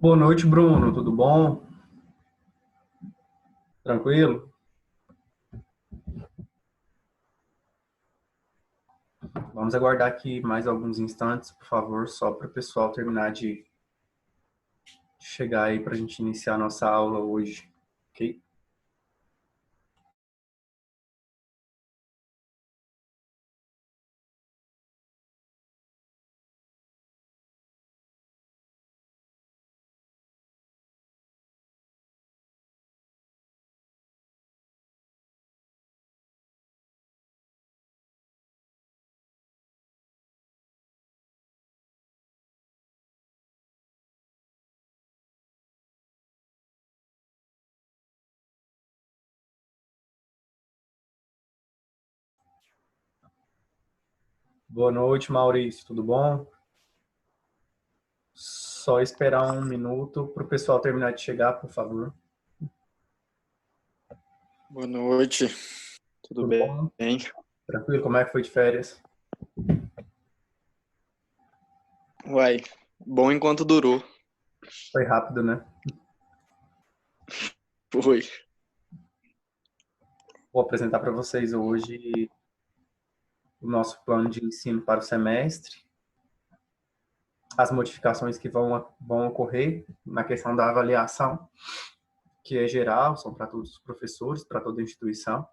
Boa noite, Bruno. Tudo bom? Tranquilo? Vamos aguardar aqui mais alguns instantes, por favor, só para o pessoal terminar de chegar aí para a gente iniciar a nossa aula hoje, ok? Boa noite, Maurício. Tudo bom? Só esperar um minuto para o pessoal terminar de chegar, por favor. Boa noite, tudo Tudo bom? bem? Tranquilo? Como é que foi de férias? Uai, bom enquanto durou. Foi rápido, né? Foi. Vou apresentar para vocês hoje o nosso plano de ensino para o semestre, as modificações que vão ocorrer na questão da avaliação, que é geral, são para todos os professores, para toda a instituição.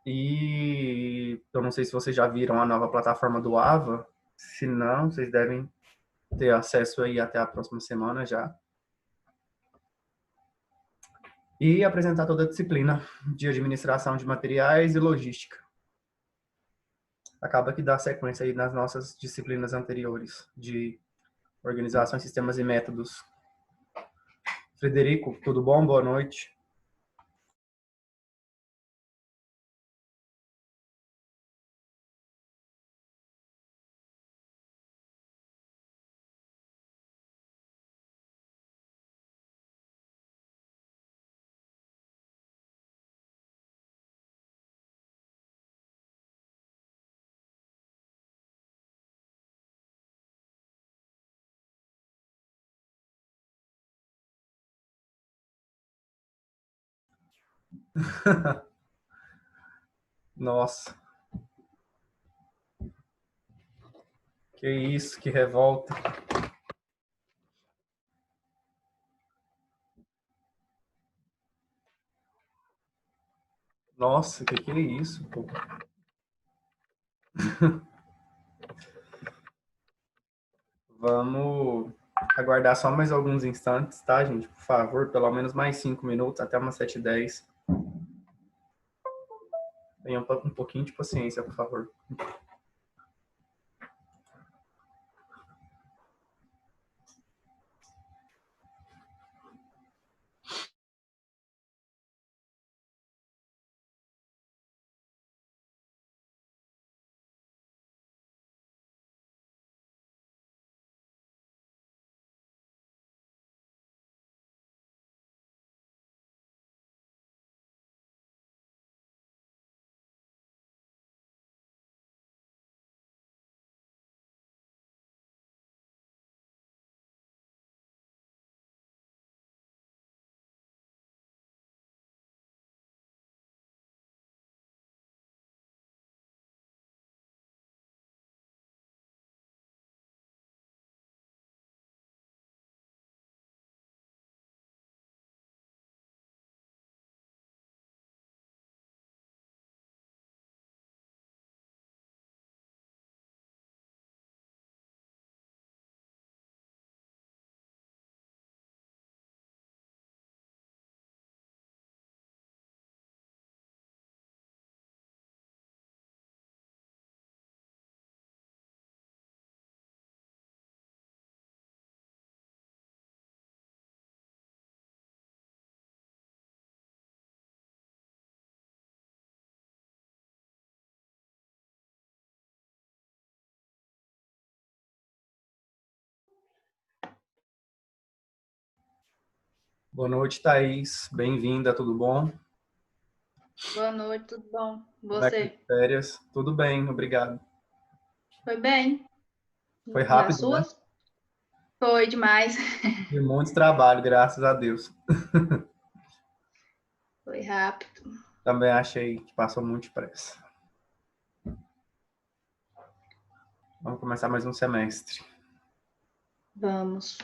E eu não sei se vocês já viram a nova plataforma do AVA, se não, vocês devem ter acesso aí até a próxima semana já. E apresentar toda a disciplina de administração de materiais e logística. Acaba que dá sequência aí nas nossas disciplinas anteriores de organização, sistemas e métodos. Frederico, tudo bom? Boa noite. Nossa, que isso, que revolta. Nossa, que é isso, pô? Vamos aguardar só mais alguns instantes, tá, gente? Por favor, pelo menos mais 5 minutos, até umas 7h10. Tenham um pouquinho de paciência, por favor. Boa noite, Thaís. Bem-vinda, tudo bom? Boa noite, tudo bom? Como é que foi Você? de férias? Tudo bem, obrigado. Foi bem? Foi E as rápido, né? suas? Foi demais. E muito trabalho, graças a Deus. Foi rápido. Também achei que passou muito depressa. Vamos começar mais um semestre. Vamos.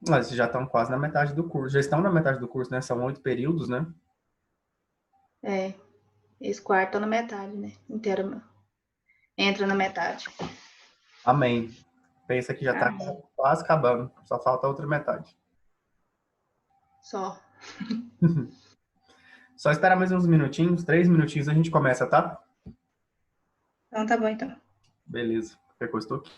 Mas já estão quase na metade do curso. Já estão na metade do curso, né? São 8 períodos, né? Esse quarto tá na metade, né? Inteiro. Entra na metade. Amém. Pensa que já está Amém. quase acabando. Só falta a outra metade. Só. Só esperar mais uns minutinhos, 3 minutinhos a gente começa, tá? Então tá bom, então. Beleza. Qualquer coisa, estou aqui.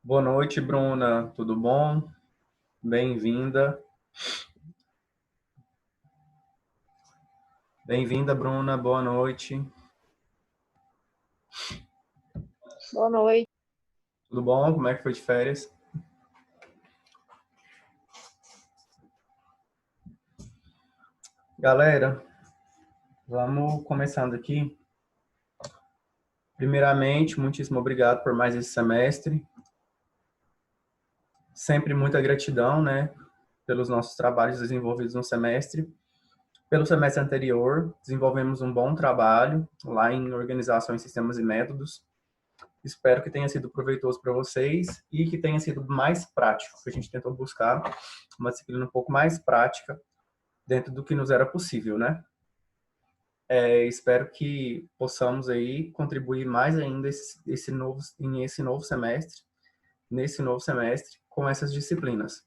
Boa noite, Bruna. Tudo bom? Bem-vinda. Bem-vinda, Bruna. Boa noite. Boa noite. Tudo bom? Como é que foi de férias? Galera, vamos começando aqui. Primeiramente, muitíssimo obrigado por mais esse semestre. Sempre muita gratidão, né, pelos nossos trabalhos desenvolvidos no semestre. Pelo semestre anterior, desenvolvemos um bom trabalho lá em Organização em Sistemas e Métodos. Espero que tenha sido proveitoso para vocês e que tenha sido mais prático, que a gente tentou buscar uma disciplina um pouco mais prática dentro do que nos era possível, né? Espero que possamos aí contribuir mais ainda nesse novo semestre com essas disciplinas.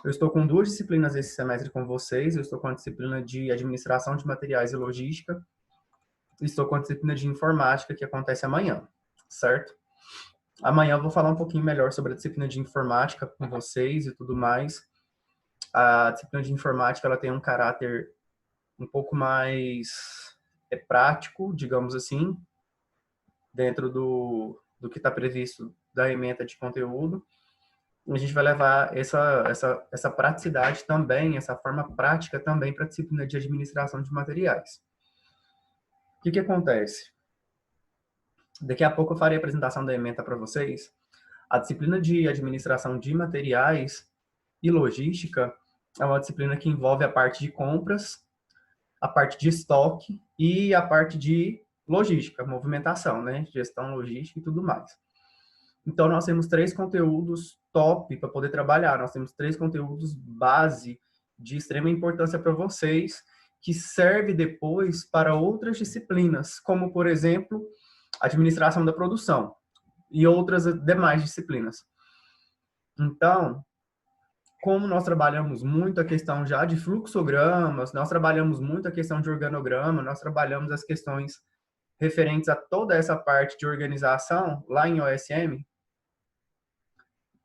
Eu estou com 2 disciplinas esse semestre com vocês. Eu estou com a disciplina de Administração de Materiais e Logística. E estou com a disciplina de Informática, que acontece amanhã, certo? Amanhã eu vou falar um pouquinho melhor sobre a disciplina de Informática com vocês e tudo mais. A disciplina de Informática ela tem um caráter um pouco mais prático, digamos assim, dentro do que está previsto da ementa de conteúdo. A gente vai levar essa praticidade também, essa forma prática também para a disciplina de administração de materiais. O que acontece? Daqui a pouco eu farei a apresentação da ementa para vocês. A disciplina de administração de materiais e logística é uma disciplina que envolve a parte de compras, a parte de estoque e a parte de logística, movimentação, né? Gestão logística e tudo mais. Então, nós temos 3 conteúdos top para poder trabalhar. Nós temos 3 conteúdos base de extrema importância para vocês, que serve depois para outras disciplinas, como, por exemplo, administração da produção e outras demais disciplinas. Então, como nós trabalhamos muito a questão já de fluxogramas, nós trabalhamos muito a questão de organograma, nós trabalhamos as questões referentes a toda essa parte de organização lá em OSM,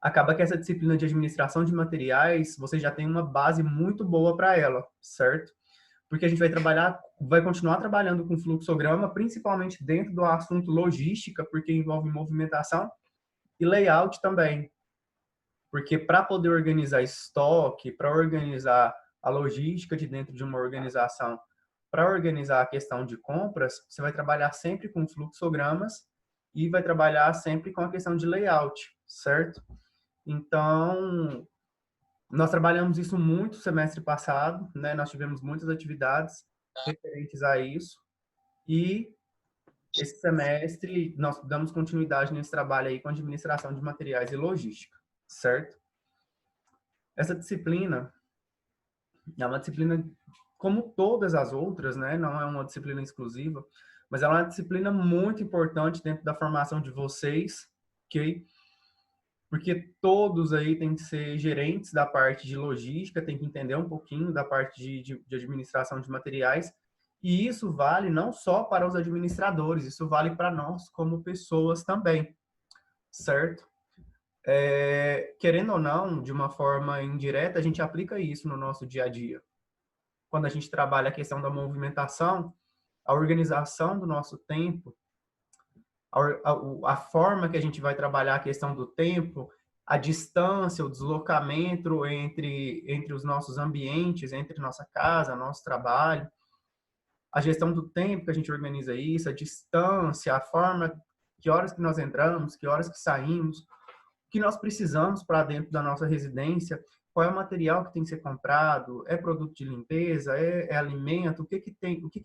acaba que essa disciplina de administração de materiais, você já tem uma base muito boa para ela, certo? Porque a gente vai continuar trabalhando com fluxograma, principalmente dentro do assunto logística, porque envolve movimentação e layout também. Porque para poder organizar estoque, para organizar a logística de dentro de uma organização, para organizar a questão de compras, você vai trabalhar sempre com fluxogramas e vai trabalhar sempre com a questão de layout, certo? Então, Nós trabalhamos isso muito no semestre passado, né? Nós tivemos muitas atividades referentes a isso. E esse semestre nós damos continuidade nesse trabalho aí com administração de materiais e logística, certo? Essa disciplina é uma disciplina como todas as outras, né? Não é uma disciplina exclusiva, mas ela é uma disciplina muito importante dentro da formação de vocês, ok? Porque todos aí têm que ser gerentes da parte de logística, tem que entender um pouquinho da parte de administração de materiais, e isso vale não só para os administradores, isso vale para nós como pessoas também, certo? Querendo ou não, de uma forma indireta, a gente aplica isso no nosso dia a dia. Quando a gente trabalha a questão da movimentação, a organização do nosso tempo, a forma que a gente vai trabalhar a questão do tempo, a distância, o deslocamento entre os nossos ambientes, entre nossa casa, nosso trabalho, a gestão do tempo que a gente organiza isso, a distância, a forma, que horas que nós entramos, que horas que saímos, o que nós precisamos para dentro da nossa residência, qual é o material que tem que ser comprado, é produto de limpeza, é alimento, o que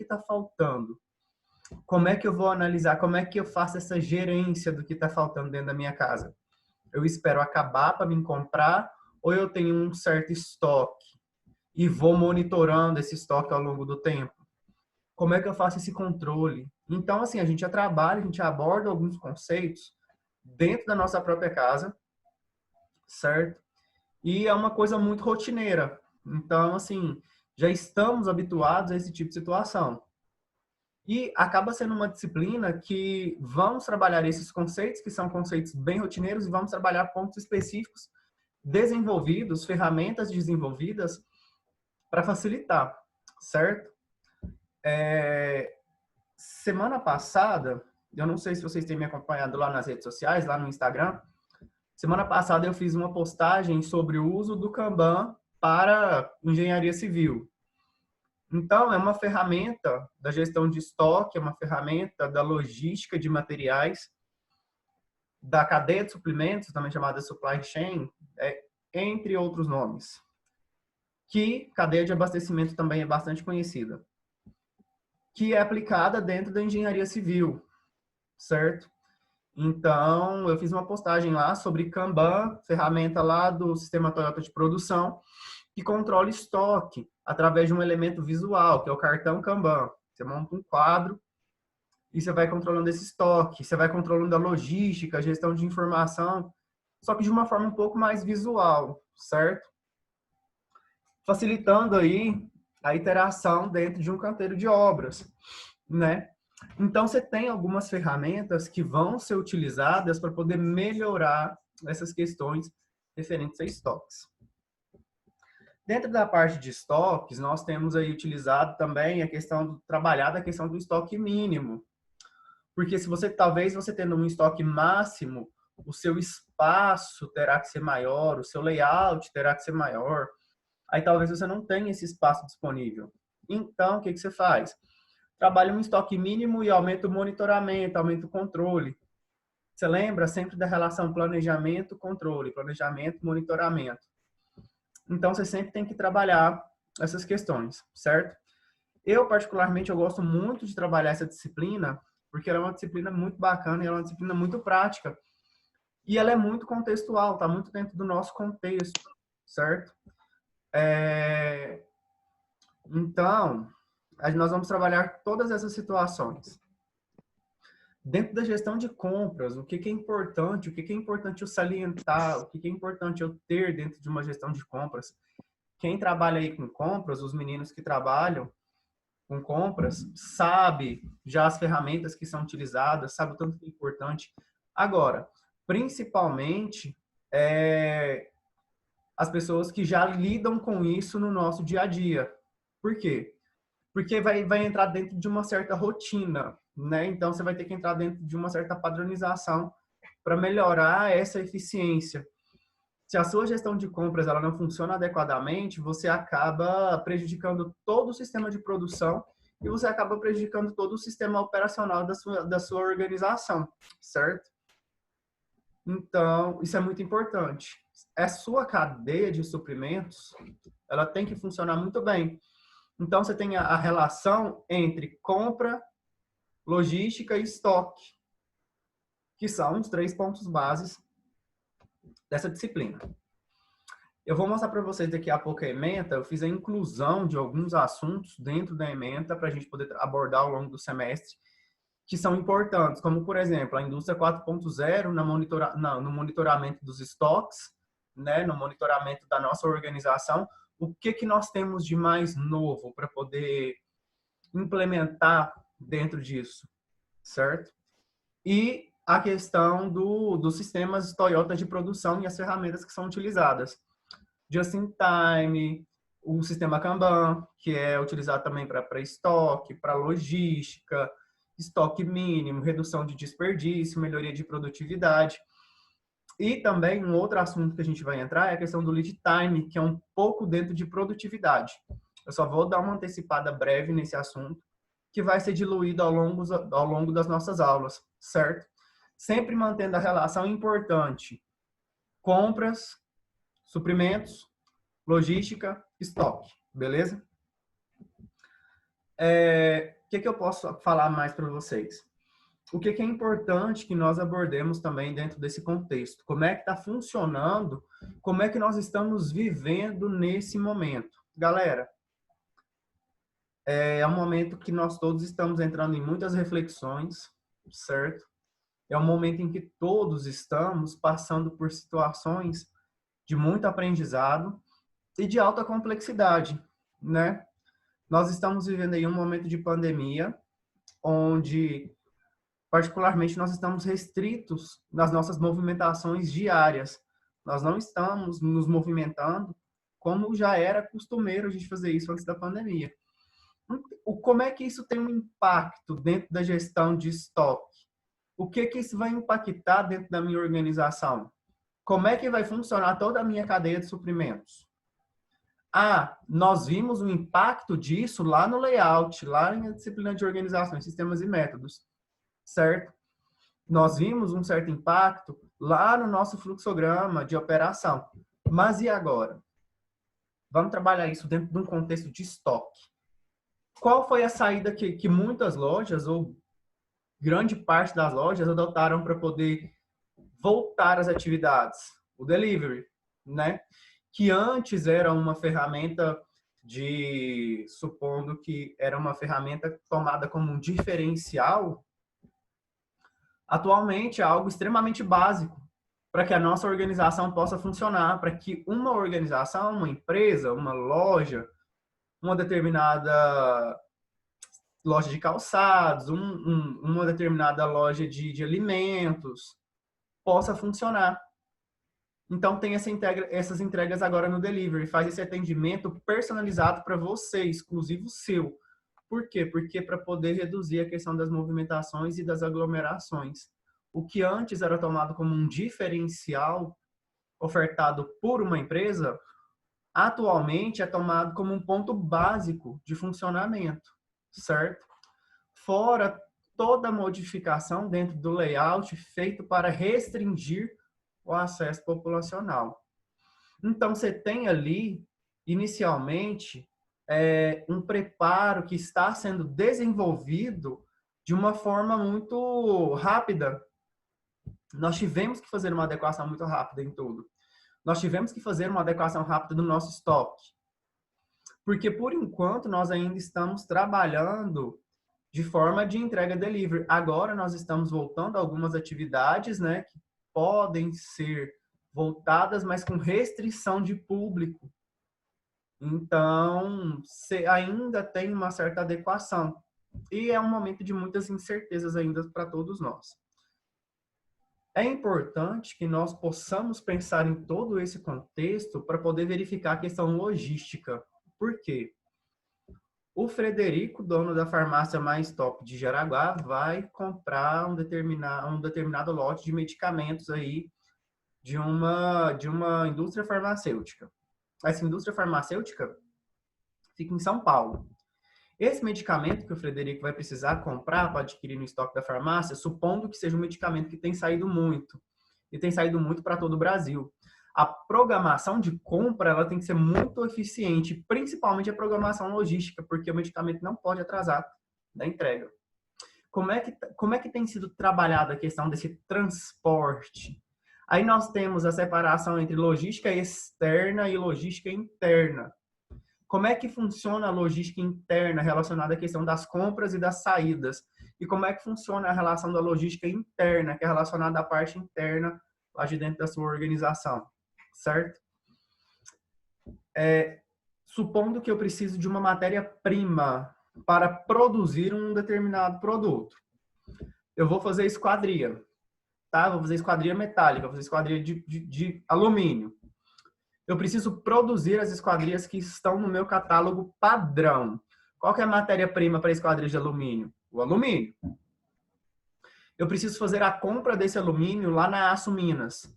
está faltando? Como é que eu vou analisar, como é que eu faço essa gerência do que está faltando dentro da minha casa? Eu espero acabar para me comprar ou eu tenho um certo estoque e vou monitorando esse estoque ao longo do tempo? Como é que eu faço esse controle? Então, assim, a gente já trabalha, a gente aborda alguns conceitos dentro da nossa própria casa, certo? E é uma coisa muito rotineira. Então, assim, já estamos habituados a esse tipo de situação. E acaba sendo uma disciplina que vamos trabalhar esses conceitos, que são conceitos bem rotineiros, e vamos trabalhar pontos específicos desenvolvidos, ferramentas desenvolvidas para facilitar, certo? Semana passada, eu não sei se vocês têm me acompanhado lá nas redes sociais, lá no Instagram, semana passada eu fiz uma postagem sobre o uso do Kanban para engenharia civil. Então, é uma ferramenta da gestão de estoque, é uma ferramenta da logística de materiais, da cadeia de suprimentos, também chamada supply chain, entre outros nomes. Que cadeia de abastecimento também é bastante conhecida. Que é aplicada dentro da engenharia civil, certo? Então, eu fiz uma postagem lá sobre Kanban, ferramenta lá do sistema Toyota de produção, que controla estoque através de um elemento visual, que é o cartão Kanban. Você monta um quadro e você vai controlando esse estoque, você vai controlando a logística, a gestão de informação, só que de uma forma um pouco mais visual, certo? Facilitando aí a iteração dentro de um canteiro de obras, né? Então, você tem algumas ferramentas que vão ser utilizadas para poder melhorar essas questões referentes a estoques. Dentro da parte de estoques, nós temos aí utilizado também a questão do trabalhar a questão do estoque mínimo. Porque se você, talvez você tendo um estoque máximo, o seu espaço terá que ser maior, o seu layout terá que ser maior. Aí talvez você não tenha esse espaço disponível. Então, o que você faz? Trabalha um estoque mínimo e aumenta o monitoramento, aumenta o controle. Você lembra sempre da relação planejamento-controle, planejamento-monitoramento. Então, você sempre tem que trabalhar essas questões, certo? Eu, particularmente, eu gosto muito de trabalhar essa disciplina, porque ela é uma disciplina muito bacana e ela é uma disciplina muito prática. E ela é muito contextual, está muito dentro do nosso contexto, certo? Então, nós vamos trabalhar todas essas situações. Dentro da gestão de compras, o que é importante, o que é importante eu salientar, o que é importante eu ter dentro de uma gestão de compras. Quem trabalha aí com compras, os meninos que trabalham com compras, sabe já as ferramentas que são utilizadas, sabe o tanto que é importante. Agora, principalmente, as pessoas que já lidam com isso no nosso dia a dia. Por quê? Porque vai entrar dentro de uma certa rotina, né? Então, você vai ter que entrar dentro de uma certa padronização para melhorar essa eficiência. Se a sua gestão de compras ela não funciona adequadamente, você acaba prejudicando todo o sistema de produção e você acaba prejudicando todo o sistema operacional da sua organização, certo? Então, isso é muito importante. a sua cadeia de suprimentos, ela tem que funcionar muito bem. Então, você tem a relação entre compra, logística e estoque, que são os 3 pontos bases dessa disciplina. Eu vou mostrar para vocês daqui a pouco a ementa. Eu fiz a inclusão de alguns assuntos dentro da ementa para a gente poder abordar ao longo do semestre, que são importantes, como, por exemplo, a indústria 4.0 no monitoramento dos estoques, né, no monitoramento da nossa organização. O que nós temos de mais novo para poder implementar dentro disso, certo? E a questão dos sistemas Toyota de produção e as ferramentas que são utilizadas. Just in time, o sistema Kanban, que é utilizado também para estoque, para logística, estoque mínimo, redução de desperdício, melhoria de produtividade. E também um outro assunto que a gente vai entrar é a questão do lead time, que é um pouco dentro de produtividade. Eu só vou dar uma antecipada breve nesse assunto, que vai ser diluído ao longo das nossas aulas, certo? Sempre mantendo a relação importante: compras, suprimentos, logística, estoque, beleza? O que eu posso falar mais para vocês? O que é importante que nós abordemos também dentro desse contexto? Como é que está funcionando? Como é que nós estamos vivendo nesse momento? Galera, é um momento que nós todos estamos entrando em muitas reflexões, certo? É um momento em que todos estamos passando por situações de muito aprendizado e de alta complexidade, né? Nós estamos vivendo aí um momento de pandemia, onde, particularmente, nós estamos restritos nas nossas movimentações diárias. Nós não estamos nos movimentando como já era costumeiro a gente fazer isso antes da pandemia. Como é que isso tem um impacto dentro da gestão de estoque? O que isso vai impactar dentro da minha organização? Como é que vai funcionar toda a minha cadeia de suprimentos? Nós vimos o impacto disso lá no layout, lá na disciplina de organização, sistemas e métodos, certo? Nós vimos um certo impacto lá no nosso fluxograma de operação. Mas e agora? Vamos trabalhar isso dentro de um contexto de estoque. Qual foi a saída que muitas lojas, ou grande parte das lojas, adotaram para poder voltar às atividades? O delivery, né? Que antes era uma ferramenta supondo que era uma ferramenta tomada como um diferencial, atualmente é algo extremamente básico para que a nossa organização possa funcionar, para que uma organização, uma empresa, uma loja, uma determinada loja de calçados, uma determinada loja de alimentos possa funcionar. Então, tem essas entregas agora no delivery. Faz esse atendimento personalizado para você, exclusivo seu. Por quê? Porque para poder reduzir a questão das movimentações e das aglomerações. O que antes era tomado como um diferencial ofertado por uma empresa, atualmente é tomado como um ponto básico de funcionamento, certo? Fora toda a modificação dentro do layout feito para restringir o acesso populacional. Então, você tem ali, inicialmente, um preparo que está sendo desenvolvido de uma forma muito rápida. Nós tivemos que fazer uma adequação muito rápida em tudo. Nós tivemos que fazer uma adequação rápida do nosso estoque. Porque, por enquanto, nós ainda estamos trabalhando de forma de entrega delivery. Agora, nós estamos voltando a algumas atividades, né, que podem ser voltadas, mas com restrição de público. Então, ainda tem uma certa adequação. E é um momento de muitas incertezas ainda para todos nós. É importante que nós possamos pensar em todo esse contexto para poder verificar a questão logística. Por quê? O Frederico, dono da farmácia mais top de Jaraguá, vai comprar um determinado lote de medicamentos aí de uma indústria farmacêutica. Essa indústria farmacêutica fica em São Paulo. Esse medicamento que o Frederico vai precisar comprar para adquirir no estoque da farmácia, supondo que seja um medicamento que tem saído muito, e tem saído muito para todo o Brasil. A programação de compra, ela tem que ser muito eficiente, principalmente a programação logística, porque o medicamento não pode atrasar da entrega. Como é que tem sido trabalhada a questão desse transporte? Aí nós temos a separação entre logística externa e logística interna. Como é que funciona a logística interna relacionada à questão das compras e das saídas? E como é que funciona a relação da logística interna, que é relacionada à parte interna lá de dentro da sua organização, certo? Supondo que eu preciso de uma matéria-prima para produzir um determinado produto. Eu vou fazer esquadria, tá? Vou fazer esquadria metálica, vou fazer esquadria de alumínio. Eu preciso produzir as esquadrias que estão no meu catálogo padrão. Qual que é a matéria-prima para a esquadria de alumínio? O alumínio. Eu preciso fazer a compra desse alumínio lá na Aço Minas.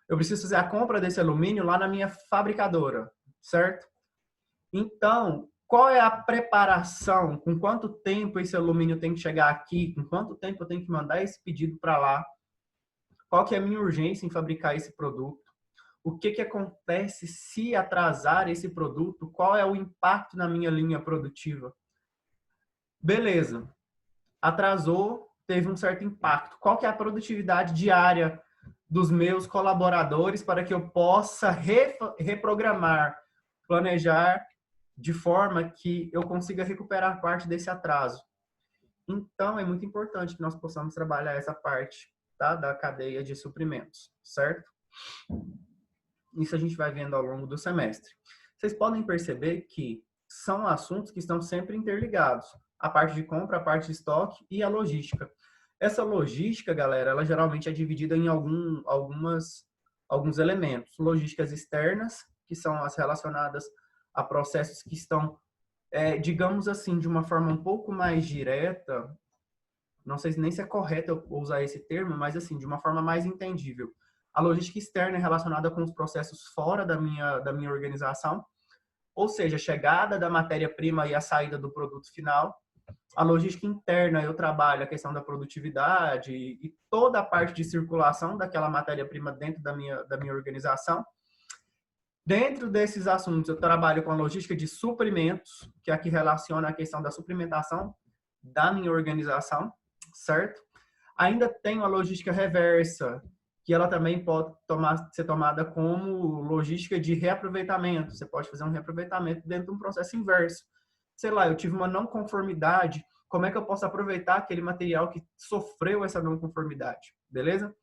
Eu preciso fazer a compra desse alumínio lá na minha fabricadora, certo? Então, qual é a preparação? Com quanto tempo esse alumínio tem que chegar aqui? Com quanto tempo eu tenho que mandar esse pedido para lá? Qual que é a minha urgência em fabricar esse produto? O que acontece se atrasar esse produto? Qual é o impacto na minha linha produtiva? Beleza. Atrasou, teve um certo impacto. Qual que é a produtividade diária dos meus colaboradores para que eu possa reprogramar, planejar de forma que eu consiga recuperar parte desse atraso? Então, é muito importante que nós possamos trabalhar essa parte, tá, da cadeia de suprimentos, certo? Isso a gente vai vendo ao longo do semestre. Vocês podem perceber que são assuntos que estão sempre interligados. A parte de compra, a parte de estoque e a logística. Essa logística, galera, ela geralmente é dividida em alguns elementos. Logísticas externas, que são as relacionadas a processos que estão, digamos assim, de uma forma um pouco mais direta. Não sei nem se é correto eu usar esse termo, mas assim, de uma forma mais entendível. A logística externa é relacionada com os processos fora da minha organização, ou seja, a chegada da matéria-prima e a saída do produto final. A logística interna, eu trabalho a questão da produtividade e toda a parte de circulação daquela matéria-prima dentro da minha organização. Dentro desses assuntos, eu trabalho com a logística de suprimentos, que é a que relaciona a questão da suprimentação da minha organização, certo? Ainda tenho a logística reversa, que ela também pode ser tomada como logística de reaproveitamento. Você pode fazer um reaproveitamento dentro de um processo inverso. Sei lá, eu tive uma não conformidade, como é que eu posso aproveitar aquele material que sofreu essa não conformidade? Beleza?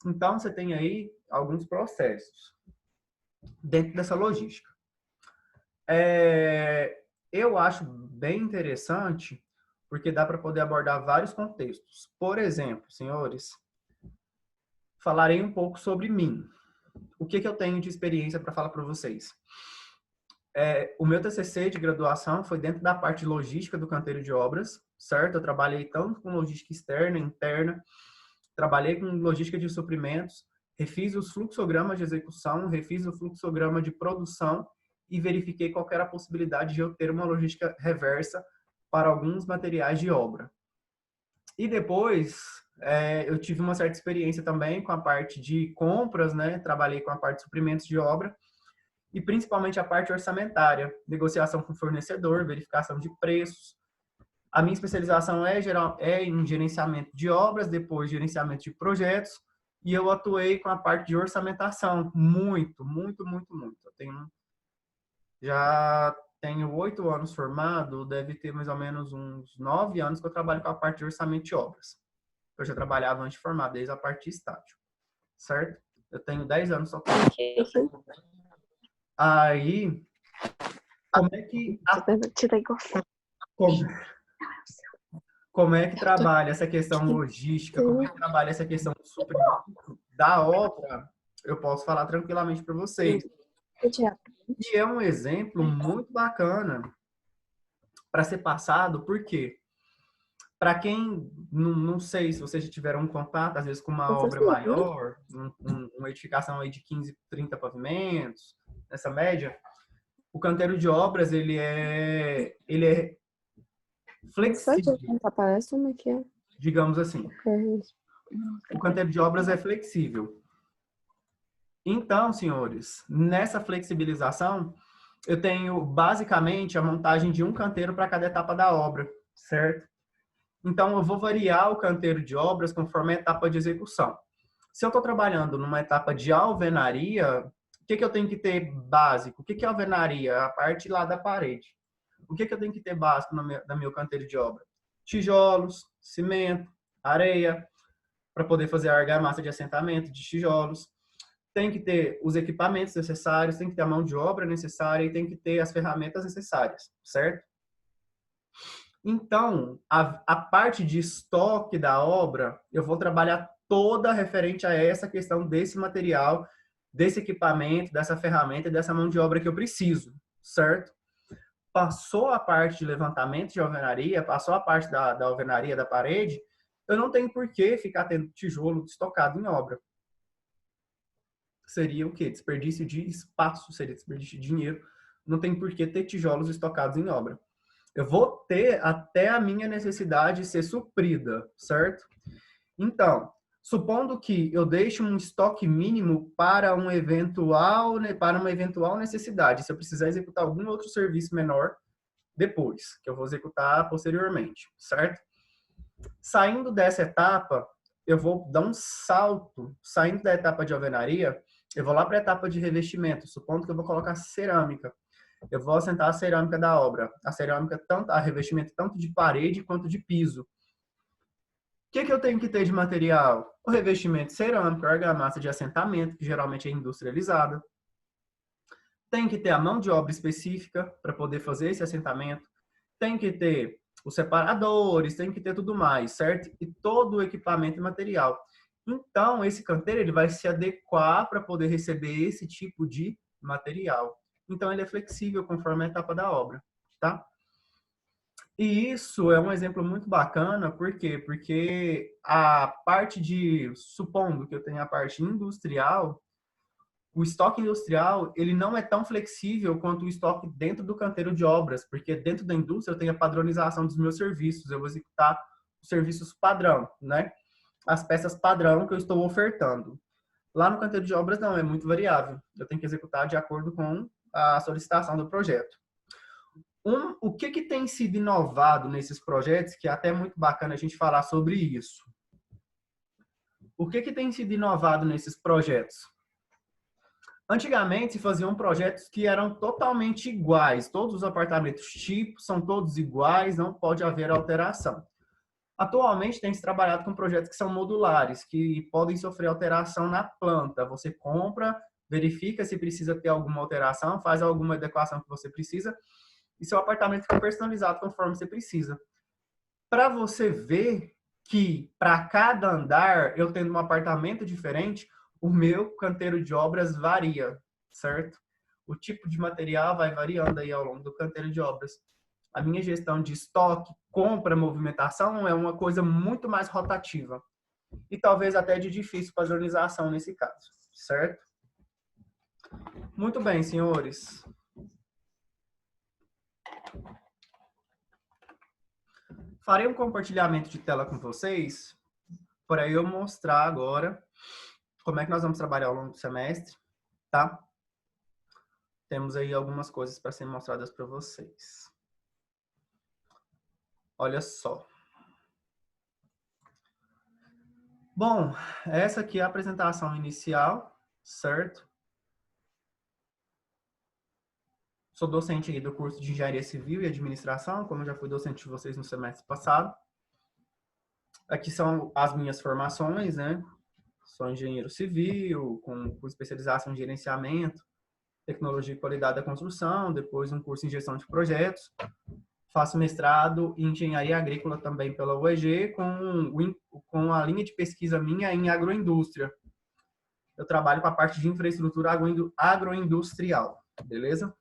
Então, você tem aí alguns processos dentro dessa logística. Eu acho bem interessante, porque dá para poder abordar vários contextos. Por exemplo, senhores, falarei um pouco sobre mim. O que eu tenho de experiência para falar para vocês? O meu TCC de graduação foi dentro da parte de logística do canteiro de obras, certo? Eu trabalhei tanto com logística externa, interna, trabalhei com logística de suprimentos, refiz os fluxogramas de execução, refiz o fluxograma de produção e verifiquei qual era a possibilidade de eu ter uma logística reversa para alguns materiais de obra. E depois, eu tive uma certa experiência também com a parte de compras, né? Trabalhei com a parte de suprimentos de obra e principalmente a parte orçamentária, negociação com fornecedor, verificação de preços. A minha especialização é em gerenciamento de obras, depois gerenciamento de projetos, e eu atuei com a parte de orçamentação, muito. Já tenho 8 anos formado, deve ter mais ou menos uns 9 anos que eu trabalho com a parte de orçamento de obras. Eu já trabalhava antes de formar, desde a parte de estágio, certo? Eu tenho 10 anos só. Aí, como é que trabalha essa questão logística? Como é que trabalha essa questão do suprimento da obra? Eu posso falar tranquilamente para vocês. E é um exemplo muito bacana para ser passado, porque para quem, não sei se vocês já tiveram um contato, às vezes com uma obra maior, uma edificação aí de 15, 30 pavimentos, nessa média, o canteiro de obras, ele é flexível, digamos assim. O canteiro de obras é flexível. Então, senhores, nessa flexibilização, eu tenho basicamente a montagem de um canteiro para cada etapa da obra, certo? Então, eu vou variar o canteiro de obras conforme a etapa de execução. Se eu estou trabalhando numa etapa de alvenaria, o que eu tenho que ter básico? O que é alvenaria? A parte lá da parede. O que eu tenho que ter básico no meu canteiro de obra? Tijolos, cimento, areia, para poder fazer a argamassa de assentamento de tijolos. Tem que ter os equipamentos necessários, tem que ter a mão de obra necessária e tem que ter as ferramentas necessárias, certo? Então, a parte de estoque da obra, eu vou trabalhar toda referente a essa questão desse material, desse equipamento, dessa ferramenta e dessa mão de obra que eu preciso, certo? Passou a parte de levantamento de alvenaria, passou a parte da alvenaria da parede, eu não tenho por que ficar tendo tijolo estocado em obra. Seria o quê? Desperdício de espaço, seria desperdício de dinheiro. Não tem por que ter tijolos estocados em obra. Eu vou ter até a minha necessidade ser suprida, certo? Então, supondo que eu deixe um estoque mínimo para uma eventual necessidade, se eu precisar executar algum outro serviço menor depois, que eu vou executar posteriormente, certo? Saindo dessa etapa, eu vou dar um salto, saindo da etapa de alvenaria, eu vou lá para a etapa de revestimento, supondo que eu vou colocar cerâmica. Eu vou assentar a cerâmica da obra. A cerâmica, a revestimento tanto de parede quanto de piso. O que eu tenho que ter de material? O revestimento cerâmico, a argamassa de assentamento, que geralmente é industrializada. Tem que ter a mão de obra específica para poder fazer esse assentamento. Tem que ter os separadores, tem que ter tudo mais, certo? E todo o equipamento e material. Então, esse canteiro ele vai se adequar para poder receber esse tipo de material. Então, ele é flexível conforme a etapa da obra, tá? E isso é um exemplo muito bacana, por quê? Porque a parte supondo que eu tenha a parte industrial, o estoque industrial, ele não é tão flexível quanto o estoque dentro do canteiro de obras, porque dentro da indústria eu tenho a padronização dos meus serviços, eu vou executar os serviços padrão, né? As peças padrão que eu estou ofertando. Lá no canteiro de obras, não, é muito variável. Eu tenho que executar de acordo com a solicitação do projeto. O que tem sido inovado nesses projetos, que é até muito bacana a gente falar sobre isso. O que tem sido inovado nesses projetos? Antigamente se faziam projetos que eram totalmente iguais, todos os apartamentos tipos são todos iguais, não pode haver alteração. Atualmente tem se trabalhado com projetos que são modulares, que podem sofrer alteração na planta. Você compra, verifica se precisa ter alguma alteração, faz alguma adequação que você precisa e seu apartamento fica personalizado conforme você precisa. Para você ver que para cada andar, eu tendo um apartamento diferente, o meu canteiro de obras varia, certo? O tipo de material vai variando aí ao longo do canteiro de obras. A minha gestão de estoque, compra, movimentação é uma coisa muito mais rotativa. E talvez até de difícil padronização nesse caso, certo? Muito bem, senhores. Farei um compartilhamento de tela com vocês, para eu mostrar agora como é que nós vamos trabalhar ao longo do semestre, tá? Temos aí algumas coisas para serem mostradas para vocês. Olha só. Bom, essa aqui é a apresentação inicial, certo? Sou docente aí do curso de Engenharia Civil e Administração, como eu já fui docente de vocês no semestre passado. Aqui são as minhas formações, né? Sou engenheiro civil, com especialização em gerenciamento, tecnologia e qualidade da construção, depois um curso em gestão de projetos. Faço mestrado em engenharia agrícola também pela UEG, com a linha de pesquisa minha em agroindústria. Eu trabalho com a parte de infraestrutura agroindustrial, beleza?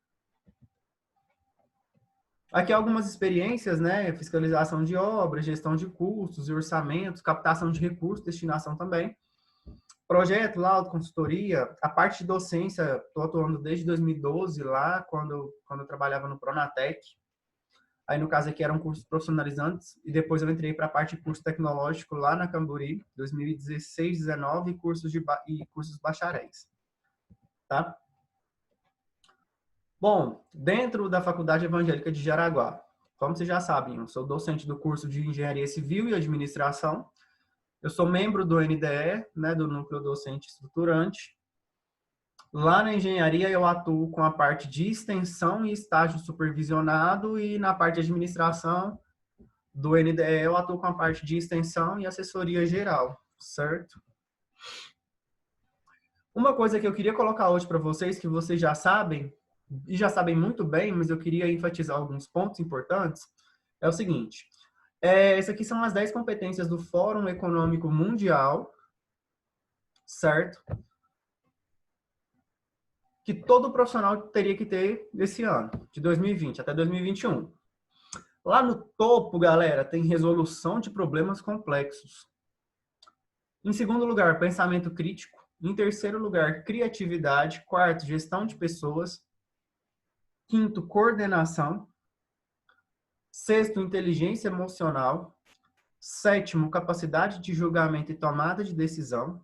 Aqui algumas experiências, né? Fiscalização de obras, gestão de custos e orçamentos, captação de recursos, destinação também. Projeto, laudo, consultoria, a parte de docência, estou atuando desde 2012 lá, quando eu trabalhava no Pronatec. Aí, no caso aqui, eram cursos profissionalizantes, e depois eu entrei para a parte de curso tecnológico lá na Camburi, 2016, 2019, e cursos bacharéis. tá? Bom, dentro da Faculdade Evangélica de Jaraguá, como vocês já sabem, eu sou docente do curso de Engenharia Civil e Administração. Eu sou membro do NDE, né, do Núcleo Docente Estruturante. Lá na engenharia eu atuo com a parte de extensão e estágio supervisionado, e na parte de administração do NDE eu atuo com a parte de extensão e assessoria geral, certo? Uma coisa que eu queria colocar hoje para vocês, que vocês já sabem, e já sabem muito bem, mas eu queria enfatizar alguns pontos importantes, é o seguinte. Essas aqui são as 10 competências do Fórum Econômico Mundial, certo? Que todo profissional teria que ter esse ano, de 2020 até 2021. Lá no topo, galera, tem resolução de problemas complexos. Em segundo lugar, pensamento crítico. Em terceiro lugar, criatividade. Quarto, gestão de pessoas. Quinto, coordenação. Sexto, inteligência emocional. Sétimo, capacidade de julgamento e tomada de decisão.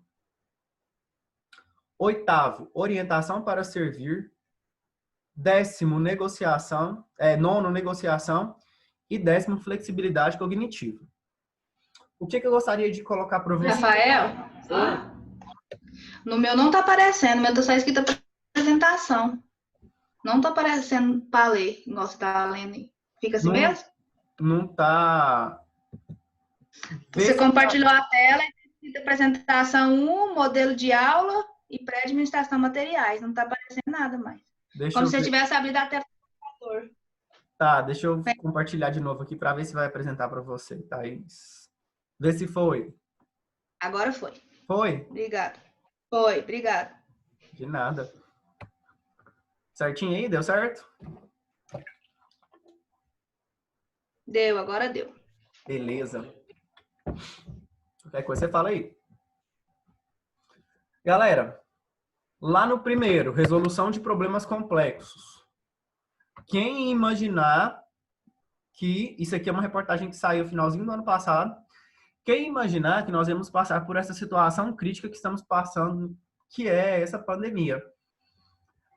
Oitavo, orientação para servir. Décimo, nono, negociação. E décimo, flexibilidade cognitiva. O que eu gostaria de colocar para você? Rafael, no meu não tá aparecendo, no meu tá só escrito apresentação. Não tá aparecendo para ler, igual você tá lendo aí. Fica assim mesmo? Não tá. Você compartilhou a tela e tem escrito apresentação 1, modelo de aula e pré-administração materiais. Não tá aparecendo nada mais. Como se você tivesse abrido a tela do computador. Tá, deixa eu compartilhar de novo aqui para ver se vai apresentar para você, Thaís. Vê se foi. Agora foi. Foi? Obrigado. Foi, obrigado. De nada. Certinho aí? Deu certo? Deu, agora deu. Beleza. Qualquer coisa você fala aí. Galera, lá no primeiro, resolução de problemas complexos. Quem imaginar que isso aqui é uma reportagem que saiu no finalzinho do ano passado, quem imaginar que nós vamos passar por essa situação crítica que estamos passando, que é essa pandemia,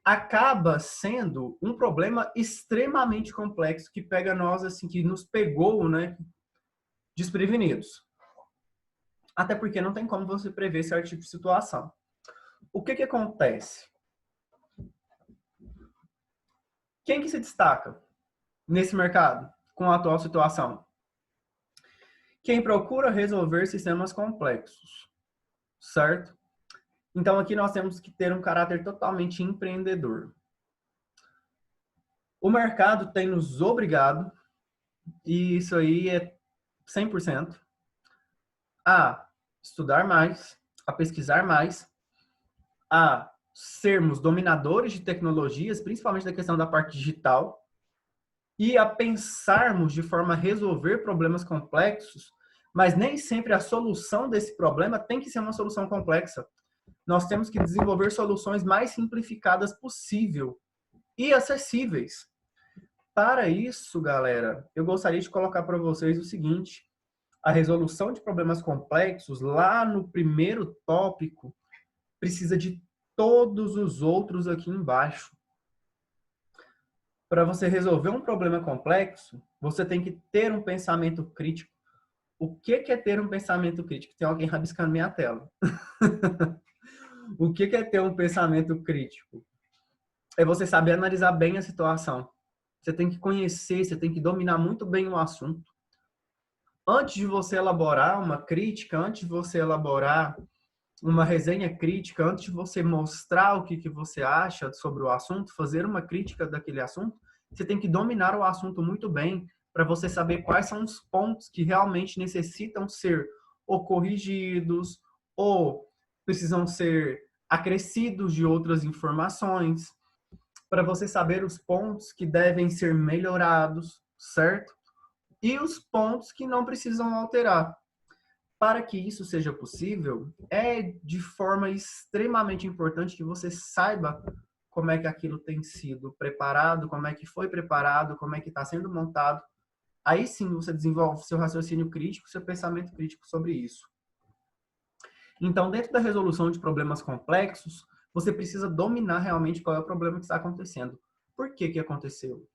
acaba sendo um problema extremamente complexo que pega nós, assim, que nos pegou, né, desprevenidos. Até porque não tem como você prever certo tipo de situação. O que acontece? Quem que se destaca nesse mercado com a atual situação? Quem procura resolver sistemas complexos, certo? Então, aqui nós temos que ter um caráter totalmente empreendedor. O mercado tem nos obrigado, e isso aí é 100%, a estudar mais, a pesquisar mais, a sermos dominadores de tecnologias, principalmente da questão da parte digital, e a pensarmos de forma a resolver problemas complexos, mas nem sempre a solução desse problema tem que ser uma solução complexa. Nós temos que desenvolver soluções mais simplificadas possível e acessíveis. Para isso, galera, eu gostaria de colocar para vocês o seguinte: a resolução de problemas complexos, lá no primeiro tópico, precisa de todos os outros aqui embaixo. Para você resolver um problema complexo, você tem que ter um pensamento crítico. O que é ter um pensamento crítico? Tem alguém rabiscando minha tela. O que é ter um pensamento crítico? É você saber analisar bem a situação. Você tem que conhecer, você tem que dominar muito bem o assunto. Antes de você elaborar uma crítica, antes de você elaborar uma resenha crítica, antes de você mostrar o que você acha sobre o assunto, fazer uma crítica daquele assunto, você tem que dominar o assunto muito bem para você saber quais são os pontos que realmente necessitam ser ou corrigidos ou precisam ser acrescidos de outras informações, para você saber os pontos que devem ser melhorados, certo? E os pontos que não precisam alterar. Para que isso seja possível, é de forma extremamente importante que você saiba como é que aquilo tem sido preparado, como é que foi preparado, como é que está sendo montado. Aí sim você desenvolve seu raciocínio crítico, seu pensamento crítico sobre isso. Então, dentro da resolução de problemas complexos, você precisa dominar realmente qual é o problema que está acontecendo. Por que que aconteceu?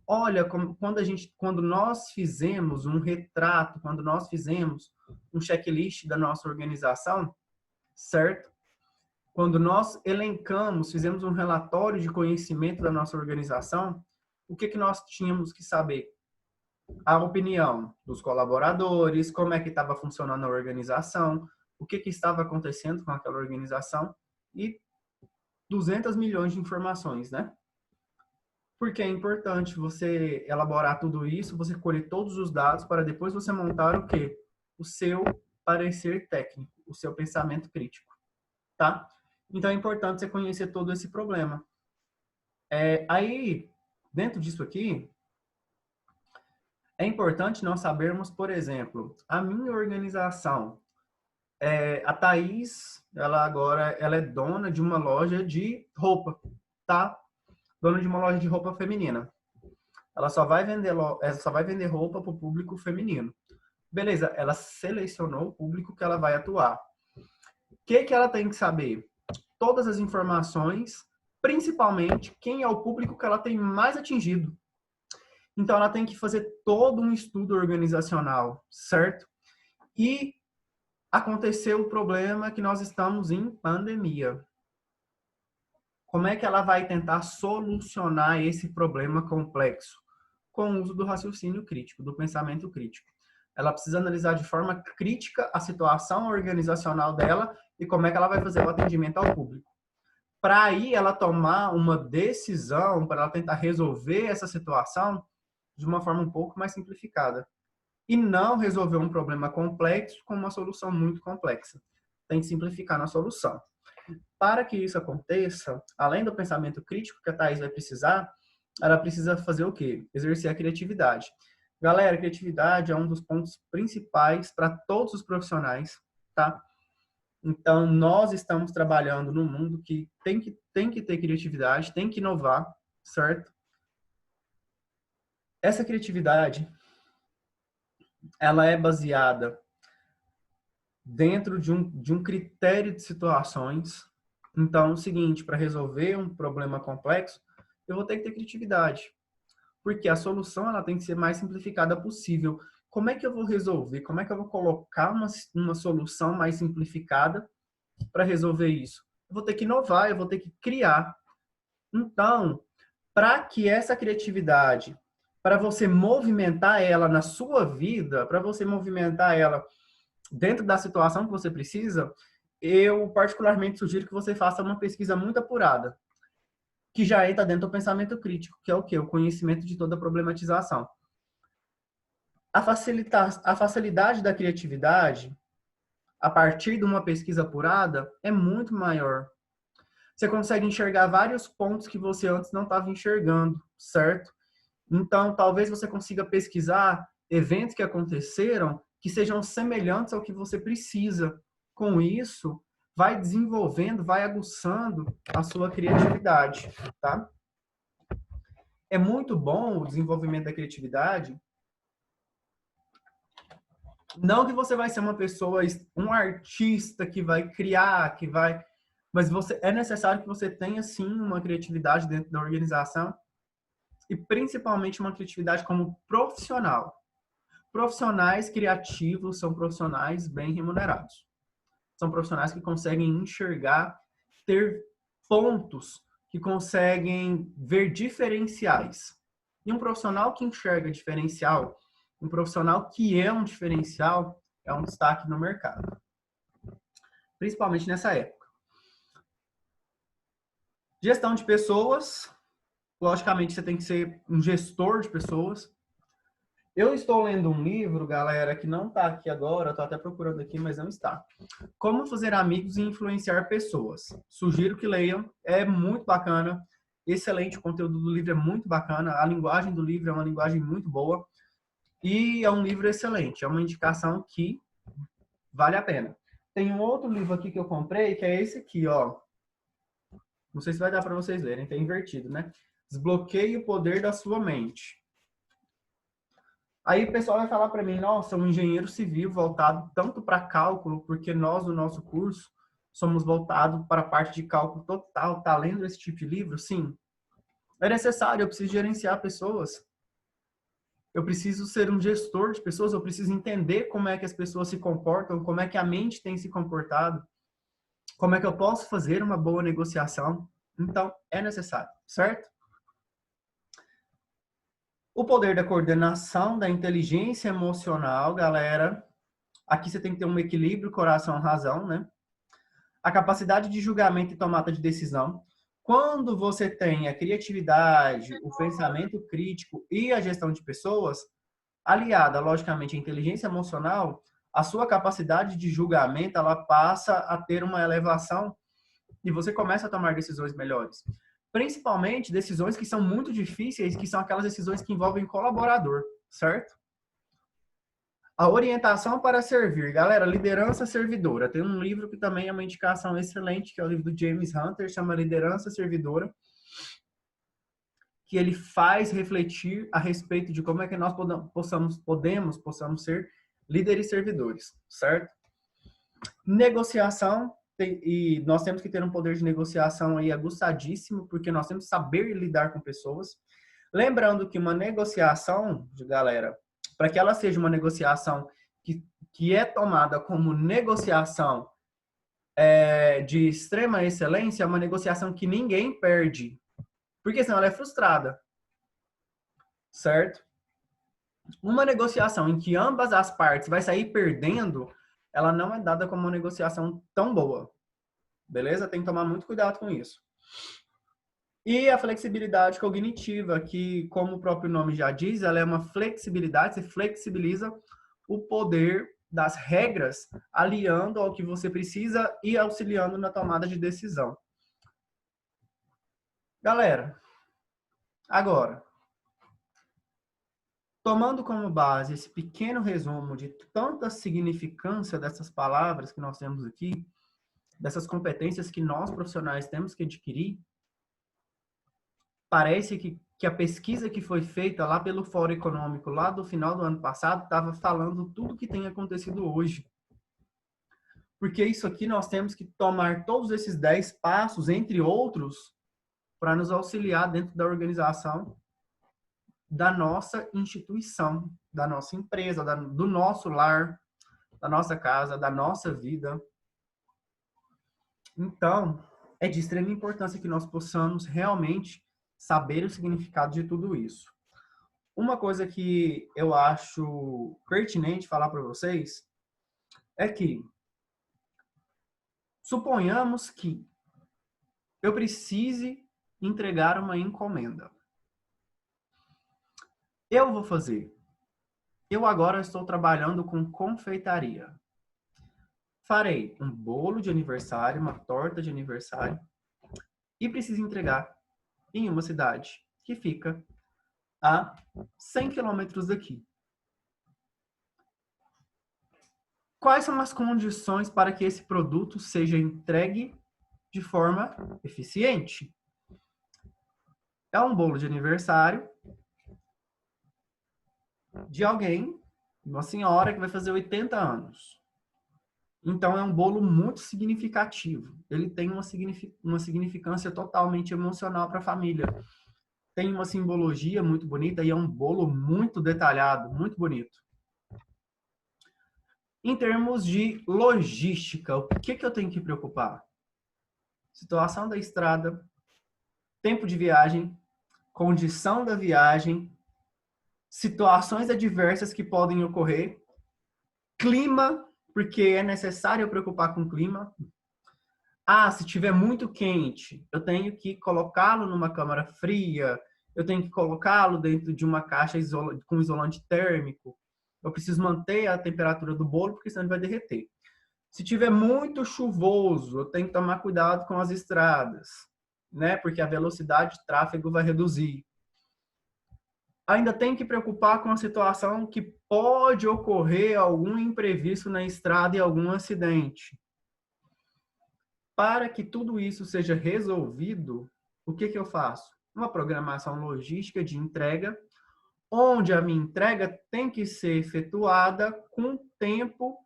Olha, quando nós fizemos um retrato, quando nós fizemos um checklist da nossa organização, certo? Quando nós elencamos, fizemos um relatório de conhecimento da nossa organização, o que que nós tínhamos que saber? A opinião dos colaboradores, como é que estava funcionando a organização, o que que estava acontecendo com aquela organização e 200 milhões de informações, né? Porque é importante você elaborar tudo isso, você colher todos os dados para depois você montar o quê? O seu parecer técnico, o seu pensamento crítico, tá? Então é importante você conhecer todo esse problema. Aí, dentro disso aqui, é importante nós sabermos, por exemplo, a minha organização. A Thaís, ela é dona de uma loja de roupa, tá? Dona de uma loja de roupa feminina. Ela só vai vender roupa para o público feminino. Beleza, ela selecionou o público que ela vai atuar. O que que ela tem que saber? Todas as informações, principalmente quem é o público que ela tem mais atingido. Então, ela tem que fazer todo um estudo organizacional, certo? E aconteceu o problema que nós estamos em pandemia. Como é que ela vai tentar solucionar esse problema complexo? Com o uso do raciocínio crítico, do pensamento crítico. Ela precisa analisar de forma crítica a situação organizacional dela e como é que ela vai fazer o atendimento ao público. Para aí ela tomar uma decisão, para ela tentar resolver essa situação de uma forma um pouco mais simplificada. E não resolver um problema complexo com uma solução muito complexa. Tem que simplificar na solução. Para que isso aconteça, além do pensamento crítico que a Thaís vai precisar, ela precisa fazer o quê? Exercer a criatividade. Galera, a criatividade é um dos pontos principais para todos os profissionais, tá? Então, nós estamos trabalhando num mundo que tem que ter criatividade, tem que inovar, certo? Essa criatividade, ela é baseada dentro de um critério de situações. Então, é o seguinte, para resolver um problema complexo, eu vou ter que ter criatividade. Porque a solução ela tem que ser mais simplificada possível. Como é que eu vou resolver? Como é que eu vou colocar uma solução mais simplificada para resolver isso? Eu vou ter que inovar, eu vou ter que criar. Então, para que essa criatividade, para você movimentar ela na sua vida, para você movimentar ela dentro da situação que você precisa, eu particularmente sugiro que você faça uma pesquisa muito apurada, que já entra dentro do pensamento crítico, que é o quê? O conhecimento de toda a problematização. A facilidade da criatividade, a partir de uma pesquisa apurada, é muito maior. Você consegue enxergar vários pontos que você antes não estava enxergando, certo? Então, talvez você consiga pesquisar eventos que aconteceram que sejam semelhantes ao que você precisa. Com isso, vai desenvolvendo, vai aguçando a sua criatividade, tá? É muito bom o desenvolvimento da criatividade. Não que você vai ser uma pessoa, um artista que vai criar, que vai... Mas é necessário que você tenha, sim, uma criatividade dentro da organização e principalmente uma criatividade como profissional. Profissionais criativos são profissionais bem remunerados. São profissionais que conseguem enxergar, ter pontos, que conseguem ver diferenciais. E um profissional que enxerga diferencial, um profissional que é um diferencial, é um destaque no mercado. Principalmente nessa época. Gestão de pessoas. Logicamente, você tem que ser um gestor de pessoas. Eu estou lendo um livro, galera, que não está aqui agora, estou até procurando aqui, mas não está. Como fazer amigos e influenciar pessoas. Sugiro que leiam, é muito bacana, excelente, o conteúdo do livro é muito bacana, a linguagem do livro é uma linguagem muito boa e é um livro excelente, é uma indicação que vale a pena. Tem um outro livro aqui que eu comprei, que é esse aqui, ó. Não sei se vai dar para vocês lerem, tá invertido, né? Desbloqueie o poder da sua mente. Aí o pessoal vai falar para mim, nossa, um engenheiro civil voltado tanto para cálculo, porque nós, no nosso curso, somos voltados para a parte de cálculo total. Tá lendo esse tipo de livro? Sim. É necessário, eu preciso gerenciar pessoas. Eu preciso ser um gestor de pessoas, eu preciso entender como é que as pessoas se comportam, como é que a mente tem se comportado, como é que eu posso fazer uma boa negociação. Então, é necessário, certo? O poder da coordenação, da inteligência emocional, galera. Aqui você tem que ter um equilíbrio coração-razão, né? A capacidade de julgamento e tomada de decisão. Quando você tem a criatividade, o pensamento crítico e a gestão de pessoas, aliada, logicamente, à inteligência emocional, a sua capacidade de julgamento, ela passa a ter uma elevação e você começa a tomar decisões melhores. Principalmente decisões que são muito difíceis, que são aquelas decisões que envolvem colaborador, certo? A orientação para servir. Galera, liderança servidora. Tem um livro que também é uma indicação excelente, que é o livro do James Hunter, chama Liderança Servidora, que ele faz refletir a respeito de como é que nós possamos ser líderes servidores, certo? Negociação, e nós temos que ter um poder de negociação aí aguçadíssimo, porque nós temos que saber lidar com pessoas. Lembrando que uma negociação, galera, para que ela seja uma negociação que é tomada como negociação de extrema excelência, é uma negociação que ninguém perde, porque senão ela é frustrada, certo? Uma negociação em que ambas as partes vai sair perdendo, ela não é dada como uma negociação tão boa, beleza? Tem que tomar muito cuidado com isso. E a flexibilidade cognitiva, que, como o próprio nome já diz, ela é uma flexibilidade, você flexibiliza o poder das regras, aliando ao que você precisa e auxiliando na tomada de decisão. Galera, agora, tomando como base esse pequeno resumo de tanta significância dessas palavras que nós temos aqui, dessas competências que nós profissionais temos que adquirir, parece que a pesquisa que foi feita lá pelo Fórum Econômico, lá do final do ano passado, estava falando tudo que tem acontecido hoje. Porque isso aqui nós temos que tomar todos esses 10 passos, entre outros, para nos auxiliar dentro da organização da nossa instituição, da nossa empresa, do nosso lar, da nossa casa, da nossa vida. Então, é de extrema importância que nós possamos realmente saber o significado de tudo isso. Uma coisa que eu acho pertinente falar para vocês é que suponhamos que eu precise entregar uma encomenda. Eu vou fazer. Eu agora estou trabalhando com confeitaria. Farei um bolo de aniversário, uma torta de aniversário e preciso entregar em uma cidade que fica a 100 quilômetros daqui. Quais são as condições para que esse produto seja entregue de forma eficiente? É um bolo de aniversário de alguém, uma senhora que vai fazer 80 anos. Então, é um bolo muito significativo. Ele tem uma significância totalmente emocional para a família. Tem uma simbologia muito bonita e é um bolo muito detalhado, muito bonito. Em termos de logística, o que eu tenho que preocupar? Situação da estrada, tempo de viagem, condição da viagem, situações adversas que podem ocorrer, clima, porque é necessário preocupar com o clima. Se tiver muito quente, eu tenho que colocá-lo numa câmara fria, eu tenho que colocá-lo dentro de uma caixa com isolante térmico. Eu preciso manter a temperatura do bolo, porque senão ele vai derreter. Se tiver muito chuvoso, eu tenho que tomar cuidado com as estradas, né? Porque a velocidade de tráfego vai reduzir. Ainda tem que preocupar com a situação que pode ocorrer algum imprevisto na estrada e algum acidente. Para que tudo isso seja resolvido, o que eu faço? Uma programação logística de entrega, onde a minha entrega tem que ser efetuada com tempo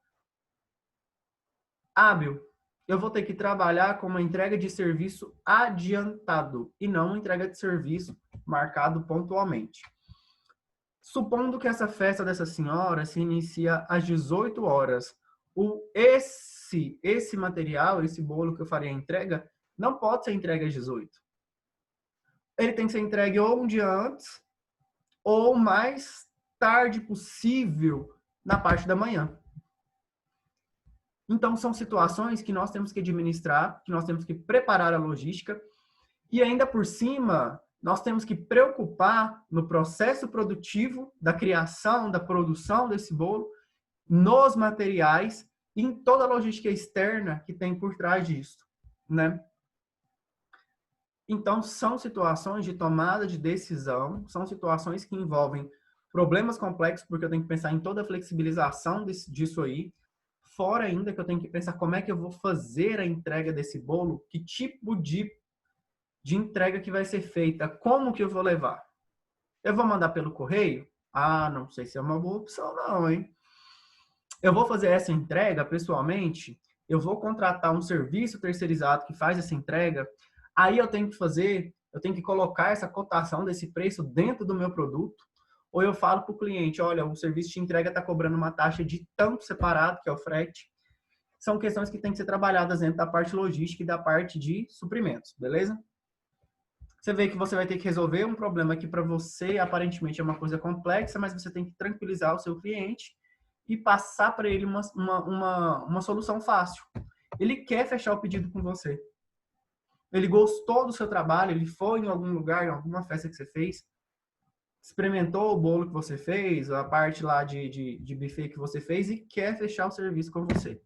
hábil, eu vou ter que trabalhar com uma entrega de serviço adiantado e não uma entrega de serviço marcado pontualmente. Supondo que essa festa dessa senhora se inicia às 18 horas, esse material, esse bolo que eu farei a entrega, não pode ser entregue às 18. Ele tem que ser entregue ou um dia antes, ou mais tarde possível, na parte da manhã. Então, são situações que nós temos que administrar, que nós temos que preparar a logística, e ainda por cima, nós temos que preocupar no processo produtivo da criação, da produção desse bolo, nos materiais e em toda a logística externa que tem por trás disso, né? Então, são situações de tomada de decisão, são situações que envolvem problemas complexos, porque eu tenho que pensar em toda a flexibilização disso aí, fora ainda que eu tenho que pensar como é que eu vou fazer a entrega desse bolo, que tipo de entrega que vai ser feita, como que eu vou levar. Eu vou mandar pelo correio? Ah, não sei se é uma boa opção não, hein? Eu vou fazer essa entrega pessoalmente? Eu vou contratar um serviço terceirizado que faz essa entrega? Aí eu tenho que colocar essa cotação desse preço dentro do meu produto? Ou eu falo para o cliente, olha, o serviço de entrega está cobrando uma taxa de tanto separado, que é o frete. São questões que têm que ser trabalhadas dentro da parte logística e da parte de suprimentos, beleza? Você vê que você vai ter que resolver um problema que para você aparentemente é uma coisa complexa, mas você tem que tranquilizar o seu cliente e passar para ele uma solução fácil. Ele quer fechar o pedido com você. Ele gostou do seu trabalho, ele foi em algum lugar, em alguma festa que você fez, experimentou o bolo que você fez, a parte lá de buffet que você fez e quer fechar o serviço com você.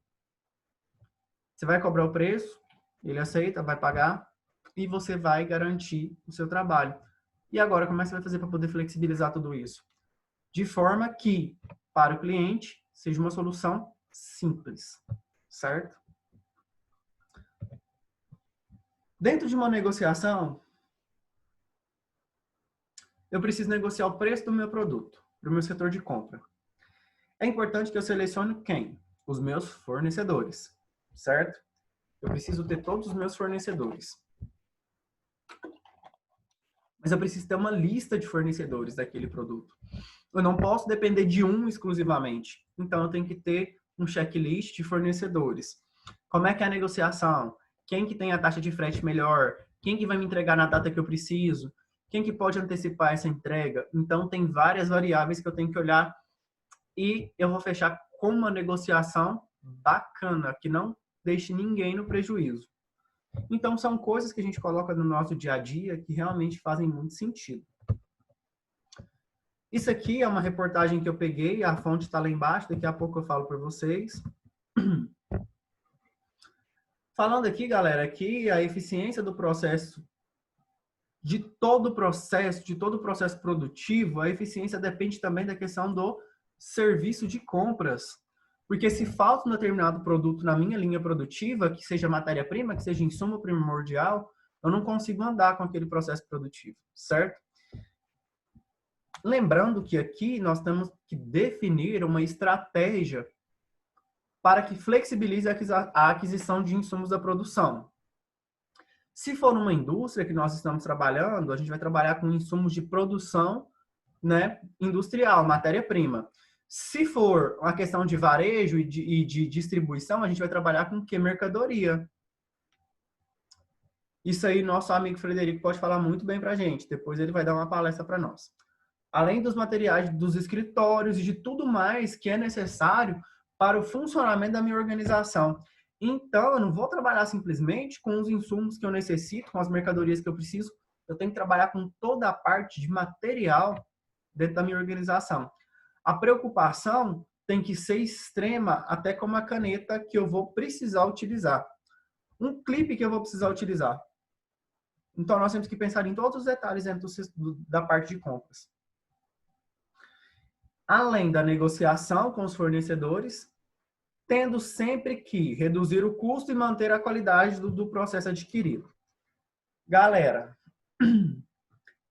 Você vai cobrar o preço, ele aceita, vai pagar e você vai garantir o seu trabalho. E agora, como é que você vai fazer para poder flexibilizar tudo isso? De forma que, para o cliente, seja uma solução simples, certo? Dentro de uma negociação, eu preciso negociar o preço do meu produto para o meu setor de compra. É importante que eu selecione quem? Os meus fornecedores, certo? Eu preciso ter todos os meus fornecedores. Mas eu preciso ter uma lista de fornecedores daquele produto. Eu não posso depender de um exclusivamente. Então, eu tenho que ter um checklist de fornecedores. Como é que é a negociação? Quem que tem a taxa de frete melhor? Quem que vai me entregar na data que eu preciso? Quem que pode antecipar essa entrega? Então, tem várias variáveis que eu tenho que olhar e eu vou fechar com uma negociação bacana, que não deixe ninguém no prejuízo. Então, são coisas que a gente coloca no nosso dia a dia que realmente fazem muito sentido. Isso aqui é uma reportagem que eu peguei, a fonte está lá embaixo, daqui a pouco eu falo para vocês. Falando aqui, galera, que a eficiência do processo, de todo o processo produtivo, a eficiência depende também da questão do serviço de compras. Porque se falta um determinado produto na minha linha produtiva, que seja matéria-prima, que seja insumo primordial, eu não consigo andar com aquele processo produtivo, certo? Lembrando que aqui nós temos que definir uma estratégia para que flexibilize a aquisição de insumos da produção. Se for numa indústria que nós estamos trabalhando, a gente vai trabalhar com insumos de produção, né, industrial, matéria-prima. Se for uma questão de varejo e de distribuição, a gente vai trabalhar com o que? Mercadoria. Isso aí, nosso amigo Frederico pode falar muito bem para a gente. Depois ele vai dar uma palestra para nós. Além dos materiais dos escritórios e de tudo mais que é necessário para o funcionamento da minha organização. Então, eu não vou trabalhar simplesmente com os insumos que eu necessito, com as mercadorias que eu preciso. Eu tenho que trabalhar com toda a parte de material dentro da minha organização. A preocupação tem que ser extrema, até com uma caneta que eu vou precisar utilizar. Um clipe que eu vou precisar utilizar. Então, nós temos que pensar em todos os detalhes dentro da parte de compras. Além da negociação com os fornecedores, tendo sempre que reduzir o custo e manter a qualidade do processo adquirido. Galera,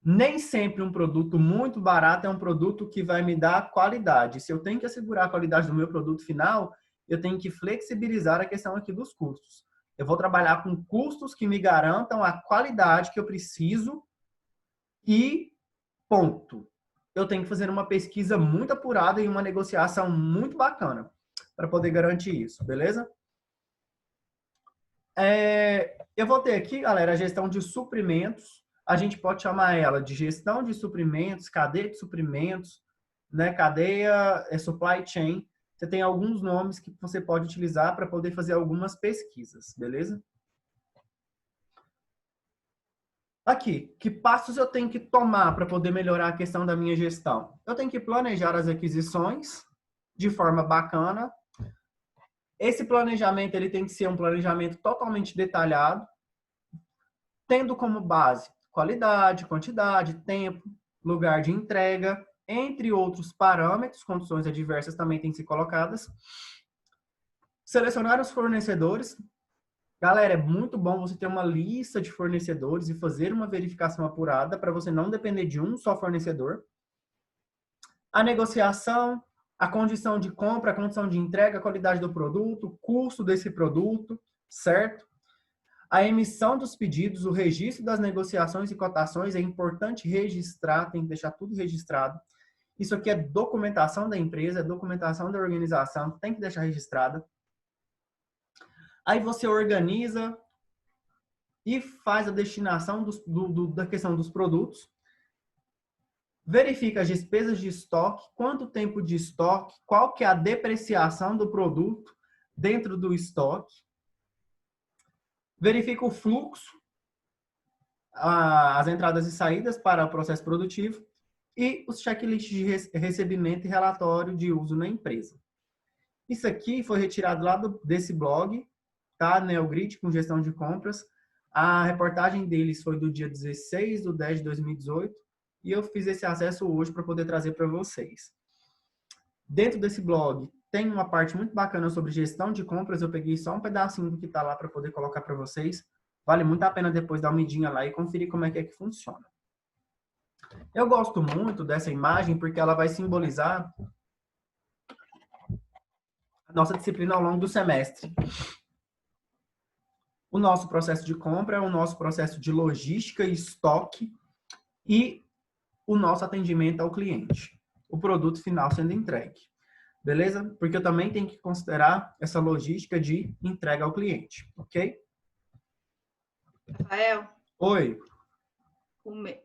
nem sempre um produto muito barato é um produto que vai me dar qualidade. Se eu tenho que assegurar a qualidade do meu produto final, eu tenho que flexibilizar a questão aqui dos custos. Eu vou trabalhar com custos que me garantam a qualidade que eu preciso e ponto. Eu tenho que fazer uma pesquisa muito apurada e uma negociação muito bacana para poder garantir isso, beleza? Eu vou ter aqui, galera, a gestão de suprimentos. A gente pode chamar ela de gestão de suprimentos, cadeia de suprimentos, né? Cadeia, supply chain. Você tem alguns nomes que você pode utilizar para poder fazer algumas pesquisas, beleza? Aqui, que passos eu tenho que tomar para poder melhorar a questão da minha gestão? Eu tenho que planejar as aquisições de forma bacana. Esse planejamento ele tem que ser um planejamento totalmente detalhado, tendo como base qualidade, quantidade, tempo, lugar de entrega, entre outros parâmetros, condições adversas também têm que ser colocadas. Selecionar os fornecedores. Galera, é muito bom você ter uma lista de fornecedores e fazer uma verificação apurada para você não depender de um só fornecedor. A negociação, a condição de compra, a condição de entrega, a qualidade do produto, o custo desse produto, certo? A emissão dos pedidos, o registro das negociações e cotações, é importante registrar, tem que deixar tudo registrado. Isso aqui é documentação da empresa, é documentação da organização, tem que deixar registrada. Aí você organiza e faz a destinação da questão dos produtos. Verifica as despesas de estoque, quanto tempo de estoque, qual que é a depreciação do produto dentro do estoque. Verifica o fluxo, as entradas e saídas para o processo produtivo e os checklists de recebimento e relatório de uso na empresa. Isso aqui foi retirado lá desse blog, tá? Neogrid, com gestão de compras. A reportagem deles foi do dia 16/10/2018 e eu fiz esse acesso hoje para poder trazer para vocês. Dentro desse blog tem uma parte muito bacana sobre gestão de compras. Eu peguei só um pedacinho do que está lá para poder colocar para vocês. Vale muito a pena depois dar uma idinha lá e conferir como é que funciona. Eu gosto muito dessa imagem porque ela vai simbolizar a nossa disciplina ao longo do semestre. O nosso processo de compra, o nosso processo de logística e estoque e o nosso atendimento ao cliente. O produto final sendo entregue. Beleza? Porque eu também tenho que considerar essa logística de entrega ao cliente. Ok? Rafael? Oi. O meu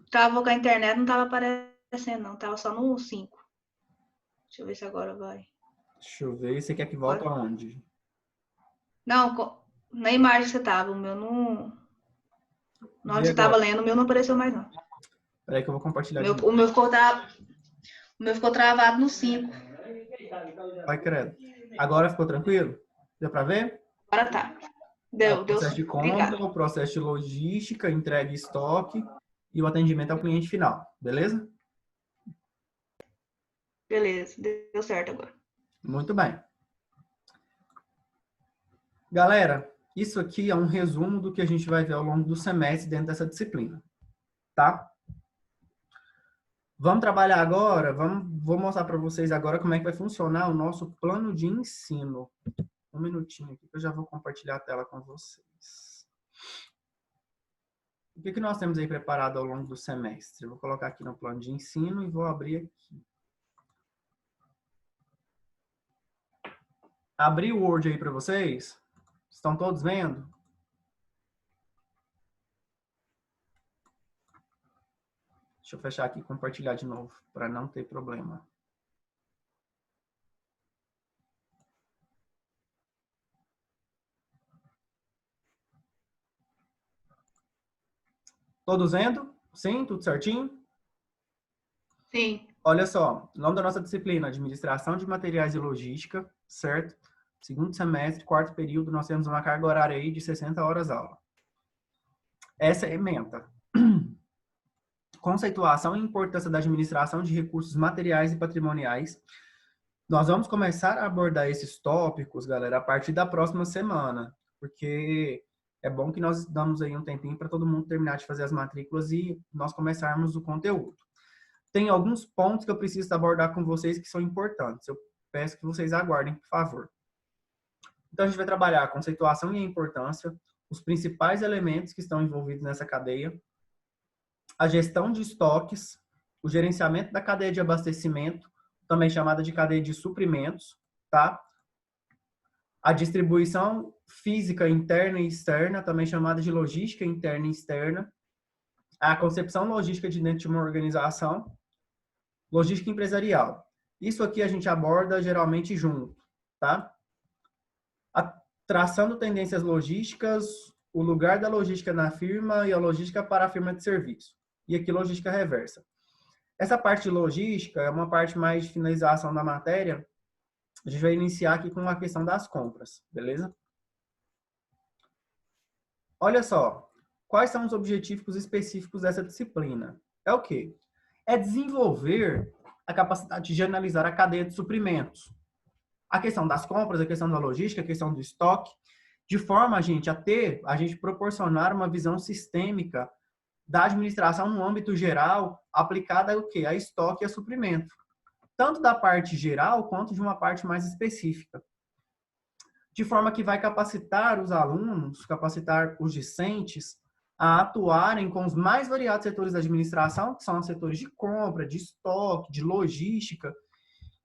tava com a internet, não tava aparecendo, não. Tava só no 5. Deixa eu ver se agora vai. Deixa eu ver. Você quer que volte aonde? Não, na imagem que você tava. O meu não... Na hora que você tava lendo, o meu não apareceu mais, não. Peraí que eu vou compartilhar. O meu ficou travado no 5. Vai, credo. Agora ficou tranquilo? Deu para ver? Agora tá. Deu. O processo de compra, o processo de logística, entrega e estoque e o atendimento ao cliente final. Beleza? Beleza. Deu certo agora. Muito bem. Galera, isso aqui é um resumo do que a gente vai ver ao longo do semestre dentro dessa disciplina. Tá? Vamos trabalhar agora, vou mostrar para vocês agora como é que vai funcionar o nosso plano de ensino. Um minutinho aqui que eu já vou compartilhar a tela com vocês. O que nós temos aí preparado ao longo do semestre? Eu vou colocar aqui no plano de ensino e vou abrir aqui. Abri o Word aí para vocês? Estão todos vendo? Deixa eu fechar aqui e compartilhar de novo, para não ter problema. Todos vendo? Sim? Tudo certinho? Sim. Olha só, o nome da nossa disciplina, Administração de Materiais e Logística, certo? Segundo semestre, quarto período, nós temos uma carga horária aí de 60 horas aula. Essa é a ementa. Conceituação e importância da administração de recursos materiais e patrimoniais. Nós vamos começar a abordar esses tópicos, galera, a partir da próxima semana, porque é bom que nós damos aí um tempinho para todo mundo terminar de fazer as matrículas e nós começarmos o conteúdo. Tem alguns pontos que eu preciso abordar com vocês que são importantes. Eu peço que vocês aguardem, por favor. Então, a gente vai trabalhar a conceituação e a importância, os principais elementos que estão envolvidos nessa cadeia, a gestão de estoques, o gerenciamento da cadeia de abastecimento, também chamada de cadeia de suprimentos, tá? A distribuição física interna e externa, também chamada de logística interna e externa, a concepção logística de dentro de uma organização, logística empresarial. Isso aqui a gente aborda geralmente junto, tá? Traçando tendências logísticas, o lugar da logística na firma e a logística para a firma de serviço. E aqui logística reversa. Essa parte de logística é uma parte mais de finalização da matéria. A gente vai iniciar aqui com a questão das compras, beleza? Olha só, quais são os objetivos específicos dessa disciplina? É o quê? É desenvolver a capacidade de analisar a cadeia de suprimentos. A questão das compras, a questão da logística, a questão do estoque, de forma a gente proporcionar uma visão sistêmica da administração no âmbito geral, aplicada ao quê? A estoque e a suprimento. Tanto da parte geral, quanto de uma parte mais específica. De forma que vai capacitar os alunos, capacitar os discentes, a atuarem com os mais variados setores da administração, que são os setores de compra, de estoque, de logística,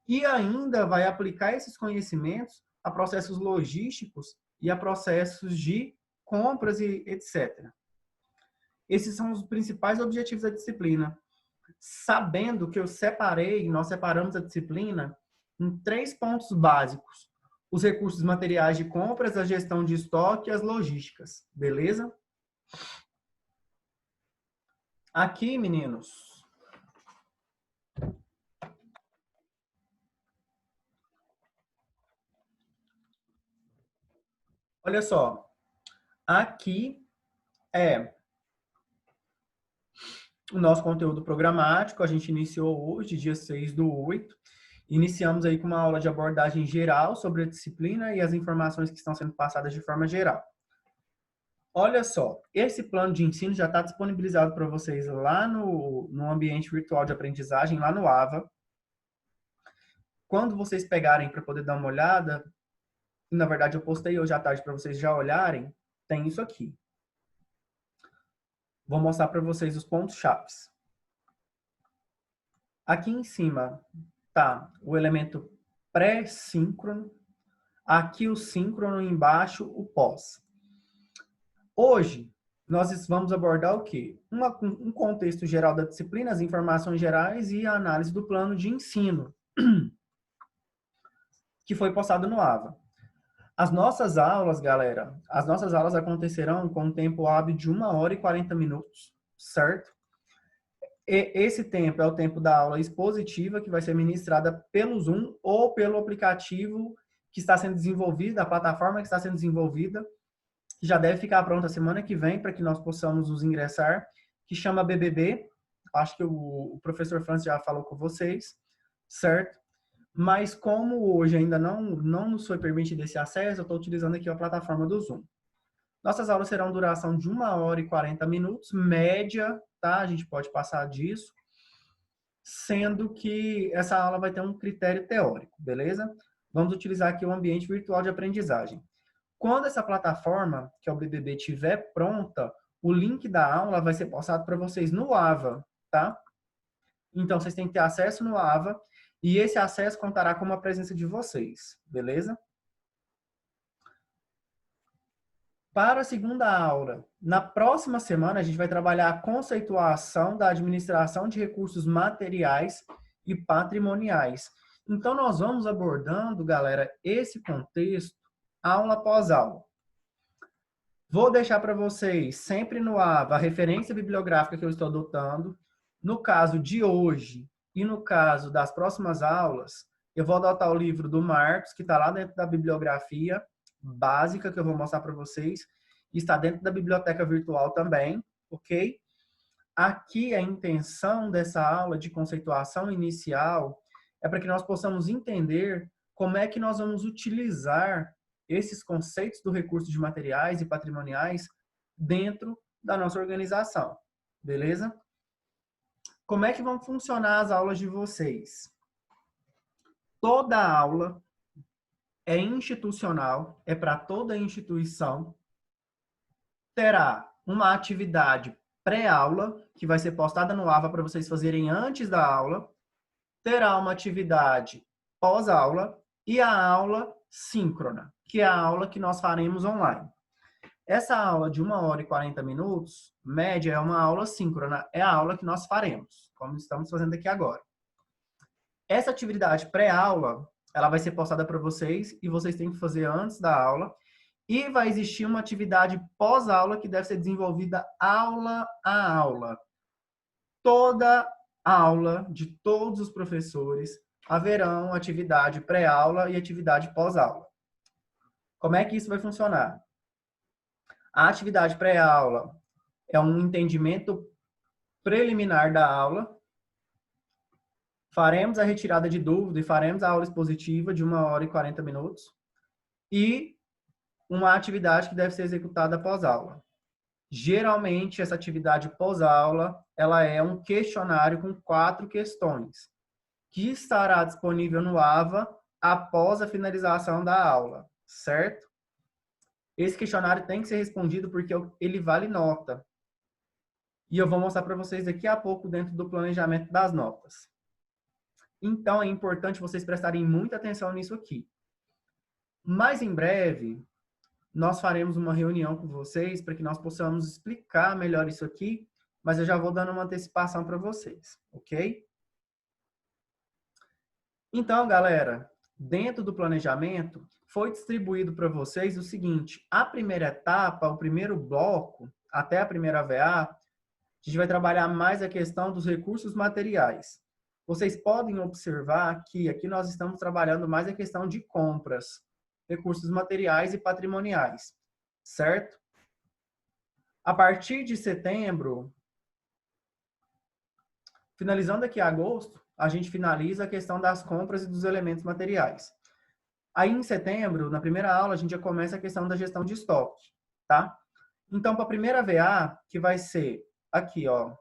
e ainda vai aplicar esses conhecimentos a processos logísticos e a processos de compras e etc. Esses são os principais objetivos da disciplina. Sabendo que nós separamos a disciplina em 3 pontos básicos. Os recursos materiais de compras, a gestão de estoque e as logísticas. Beleza? Aqui, meninos, olha só, aqui é o nosso conteúdo programático. A gente iniciou hoje, dia 6/8. Iniciamos aí com uma aula de abordagem geral sobre a disciplina e as informações que estão sendo passadas de forma geral. Olha só, esse plano de ensino já está disponibilizado para vocês lá no ambiente virtual de aprendizagem, lá no AVA. Quando vocês pegarem para poder dar uma olhada, na verdade eu postei hoje à tarde para vocês já olharem, tem isso aqui. Vou mostrar para vocês os pontos chaves. Aqui em cima tá o elemento pré-síncrono, aqui o síncrono, embaixo o pós. Hoje, nós vamos abordar o quê? Um contexto geral da disciplina, as informações gerais e a análise do plano de ensino, que foi postado no AVA. As nossas aulas, galera, acontecerão com um tempo hábil de 1h e 40 minutos, certo? E esse tempo é o tempo da aula expositiva, que vai ser ministrada pelo Zoom ou pelo aplicativo que está sendo desenvolvido, a plataforma que está sendo desenvolvida, que já deve ficar pronta semana que vem para que nós possamos nos ingressar, que chama BBB. Acho que o professor Francis já falou com vocês, certo? Mas como hoje ainda não nos foi permitido esse acesso, eu estou utilizando aqui a plataforma do Zoom. Nossas aulas serão duração de 1h e 40 minutos, média, tá? A gente pode passar disso, sendo que essa aula vai ter um critério teórico, beleza? Vamos utilizar aqui o ambiente virtual de aprendizagem. Quando essa plataforma, que é o BBB, estiver pronta, o link da aula vai ser postado para vocês no AVA, tá? Então, vocês têm que ter acesso no AVA e esse acesso contará com a presença de vocês, beleza? Para a segunda aula, na próxima semana, a gente vai trabalhar a conceituação da administração de recursos materiais e patrimoniais. Então, nós vamos abordando, galera, esse contexto aula após aula. Vou deixar para vocês, sempre no AVA, a referência bibliográfica que eu estou adotando. No caso de hoje e no caso das próximas aulas, eu vou adotar o livro do Marcos, que está lá dentro da bibliografia básica, que eu vou mostrar para vocês. E está dentro da biblioteca virtual também, ok? Aqui a intenção dessa aula de conceituação inicial é para que nós possamos entender como é que nós vamos utilizar esses conceitos do recurso de materiais e patrimoniais dentro da nossa organização, beleza? Como é que vão funcionar as aulas de vocês? Toda aula, é institucional, é para toda instituição. Terá uma atividade pré-aula, que vai ser postada no AVA para vocês fazerem antes da aula. Terá uma atividade pós-aula e a aula síncrona, que é a aula que nós faremos online. Essa aula de 1 hora e 40 minutos, média, é uma aula síncrona, é a aula que nós faremos, como estamos fazendo aqui agora. Essa atividade pré-aula, ela vai ser postada para vocês e vocês têm que fazer antes da aula. E vai existir uma atividade pós-aula que deve ser desenvolvida aula a aula. Toda aula de todos os professores haverão atividade pré-aula e atividade pós-aula. Como é que isso vai funcionar? A atividade pré-aula é um entendimento preliminar da aula. Faremos a retirada de dúvida e faremos a aula expositiva de 1 hora e 40 minutos. E uma atividade que deve ser executada pós-aula. Geralmente, essa atividade pós-aula, ela é um questionário com 4 questões, que estará disponível no AVA após a finalização da aula, certo? Esse questionário tem que ser respondido porque ele vale nota. E eu vou mostrar para vocês daqui a pouco dentro do planejamento das notas. Então, é importante vocês prestarem muita atenção nisso aqui. Mas em breve, nós faremos uma reunião com vocês para que nós possamos explicar melhor isso aqui, mas eu já vou dando uma antecipação para vocês, ok? Então, galera, dentro do planejamento, foi distribuído para vocês o seguinte: a primeira etapa, o primeiro bloco, até a primeira VA, a gente vai trabalhar mais a questão dos recursos materiais. Vocês podem observar que aqui nós estamos trabalhando mais a questão de compras, recursos materiais e patrimoniais, certo? A partir de setembro, finalizando aqui agosto, a gente finaliza a questão das compras e dos elementos materiais. Aí em setembro, na primeira aula, a gente já começa a questão da gestão de estoque, tá? Então, para a primeira VA, que vai ser aqui, ó,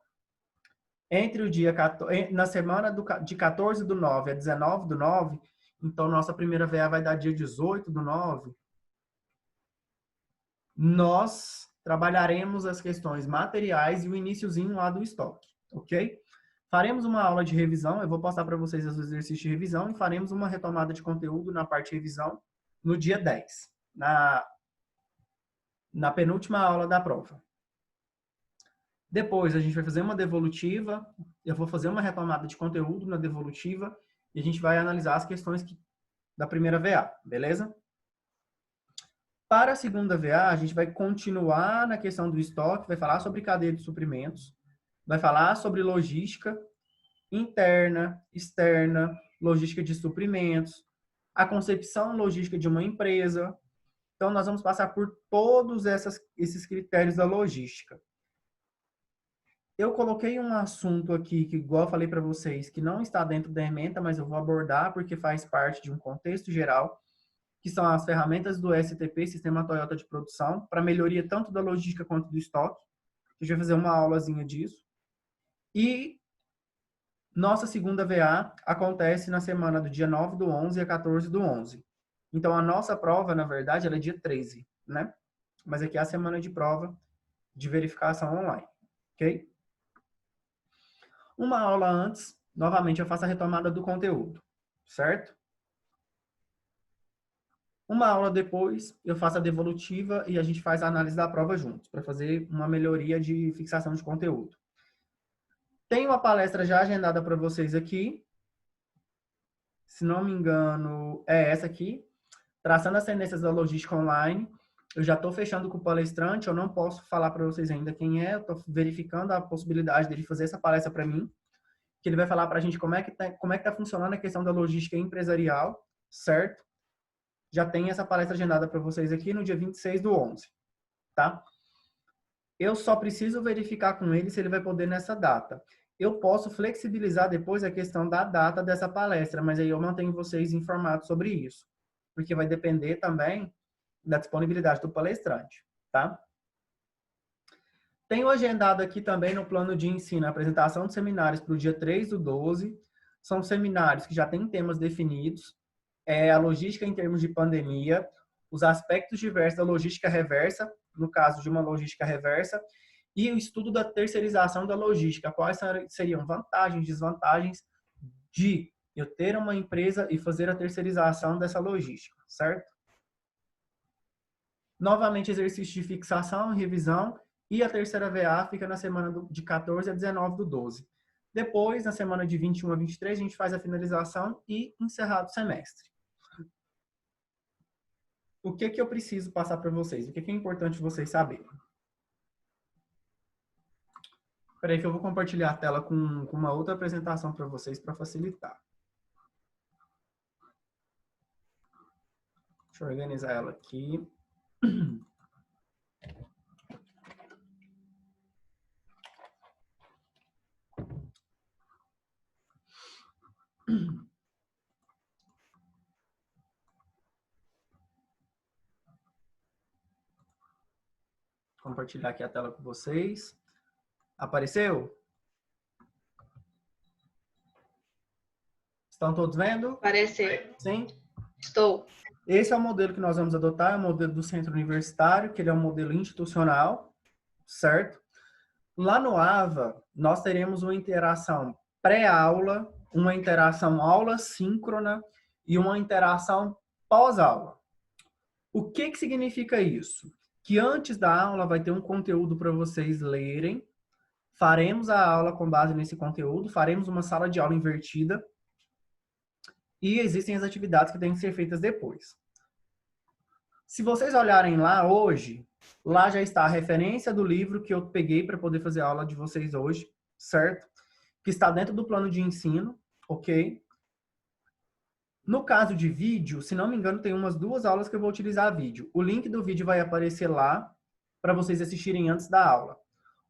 entre o dia 14, na semana de 14/9 a 19/9, então, nossa primeira VA vai dar dia 18/9. Nós trabalharemos as questões materiais e o iniciozinho lá do estoque, ok? Faremos uma aula de revisão, eu vou passar para vocês os exercícios de revisão e faremos uma retomada de conteúdo na parte de revisão no dia 10, na penúltima aula da prova. Depois, a gente vai fazer uma devolutiva, eu vou fazer uma retomada de conteúdo na devolutiva e a gente vai analisar as questões da primeira VA, beleza? Para a segunda VA, a gente vai continuar na questão do estoque, vai falar sobre cadeia de suprimentos, vai falar sobre logística interna, externa, logística de suprimentos, a concepção logística de uma empresa. Então, nós vamos passar por todos esses critérios da logística. Eu coloquei um assunto aqui, que igual eu falei para vocês, que não está dentro da ementa, mas eu vou abordar porque faz parte de um contexto geral, que são as ferramentas do STP, Sistema Toyota de Produção, para melhoria tanto da logística quanto do estoque. A gente vai fazer uma aulazinha disso. E nossa segunda VA acontece na semana do dia 9/11 a 14/11. Então, a nossa prova, na verdade, ela é dia 13, né? Mas aqui é a semana de prova de verificação online, ok? Uma aula antes, novamente, eu faço a retomada do conteúdo, certo? Uma aula depois, eu faço a devolutiva e a gente faz a análise da prova juntos, para fazer uma melhoria de fixação de conteúdo. Tem uma palestra já agendada para vocês aqui. Se não me engano, é essa aqui. Traçando as tendências da logística online. Eu já estou fechando com o palestrante, eu não posso falar para vocês ainda quem é. Eu estou verificando a possibilidade dele fazer essa palestra para mim. Que ele vai falar para a gente como é que tá funcionando a questão da logística empresarial, certo? Já tem essa palestra agendada para vocês aqui no dia 26/11, tá? Eu só preciso verificar com ele se ele vai poder nessa data. Eu posso flexibilizar depois a questão da data dessa palestra, mas aí eu mantenho vocês informados sobre isso, porque vai depender também da disponibilidade do palestrante, tá? Tenho agendado aqui também no plano de ensino a apresentação de seminários para o dia 3/12. São seminários que já têm temas definidos. a logística em termos de pandemia, os aspectos diversos da logística reversa, no caso de uma logística reversa, e o estudo da terceirização da logística. Quais seriam vantagens e desvantagens de eu ter uma empresa e fazer a terceirização dessa logística, certo? Novamente, exercício de fixação, revisão, e a terceira VA fica na semana de 14 a 19 do 12. Depois, na semana de 21 a 23, a gente faz a finalização e encerrado o semestre. O que eu preciso passar para vocês? O que é importante vocês saberem? Espera aí que eu vou compartilhar a tela com uma outra apresentação para vocês para facilitar. Deixa eu organizar ela aqui. Compartilhar aqui a tela com vocês. Apareceu? Estão todos vendo? Apareceu. Sim? Estou. Esse é o modelo que nós vamos adotar, é o modelo do centro universitário, que ele é um modelo institucional, certo? Lá no AVA, nós teremos uma interação pré-aula, uma interação aula síncrona e uma interação pós-aula. O que significa isso? Que antes da aula vai ter um conteúdo para vocês lerem, faremos a aula com base nesse conteúdo, faremos uma sala de aula invertida e existem as atividades que têm que ser feitas depois. Se vocês olharem lá hoje, lá já está a referência do livro que eu peguei para poder fazer a aula de vocês hoje, certo? Que está dentro do plano de ensino, ok? No caso de vídeo, se não me engano, tem umas 2 aulas que eu vou utilizar vídeo. O link do vídeo vai aparecer lá para vocês assistirem antes da aula.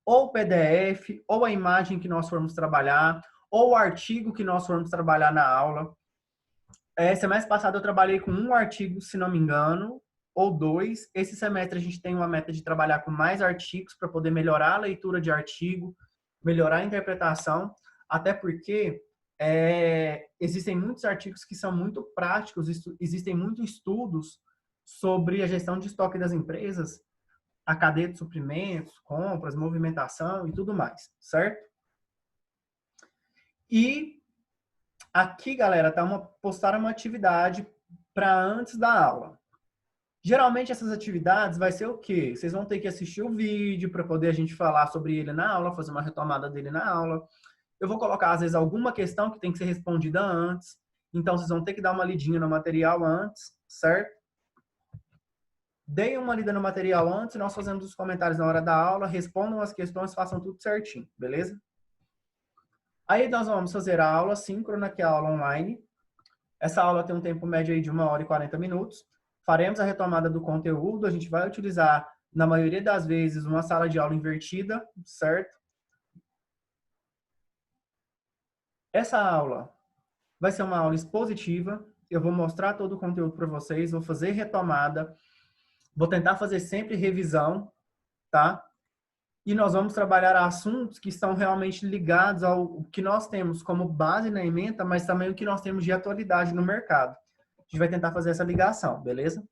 Ou o PDF, ou a imagem que nós formos trabalhar, ou o artigo que nós formos trabalhar na aula. Semestre passado eu trabalhei com 1 artigo, se não me engano, ou 2. Esse semestre a gente tem uma meta de trabalhar com mais artigos para poder melhorar a leitura de artigo, melhorar a interpretação, até porque existem muitos artigos que são muito práticos, existem muitos estudos sobre a gestão de estoque das empresas, a cadeia de suprimentos, compras, movimentação e tudo mais, certo? E aqui, galera, postaram uma atividade para antes da aula. Geralmente essas atividades vai ser o quê? Vocês vão ter que assistir o vídeo para poder a gente falar sobre ele na aula, fazer uma retomada dele na aula. Eu vou colocar, às vezes, alguma questão que tem que ser respondida antes. Então, vocês vão ter que dar uma lidinha no material antes, certo? Deem uma lida no material antes, nós fazemos os comentários na hora da aula, respondam as questões, façam tudo certinho, beleza? Aí nós vamos fazer a aula síncrona, que é a aula online. Essa aula tem um tempo médio aí de 1h e 40 minutos. Faremos a retomada do conteúdo, a gente vai utilizar, na maioria das vezes, uma sala de aula invertida, certo? Essa aula vai ser uma aula expositiva, eu vou mostrar todo o conteúdo para vocês, vou fazer retomada, vou tentar fazer sempre revisão, tá? E nós vamos trabalhar assuntos que estão realmente ligados ao que nós temos como base na ementa, mas também o que nós temos de atualidade no mercado. A gente vai tentar fazer essa ligação, beleza?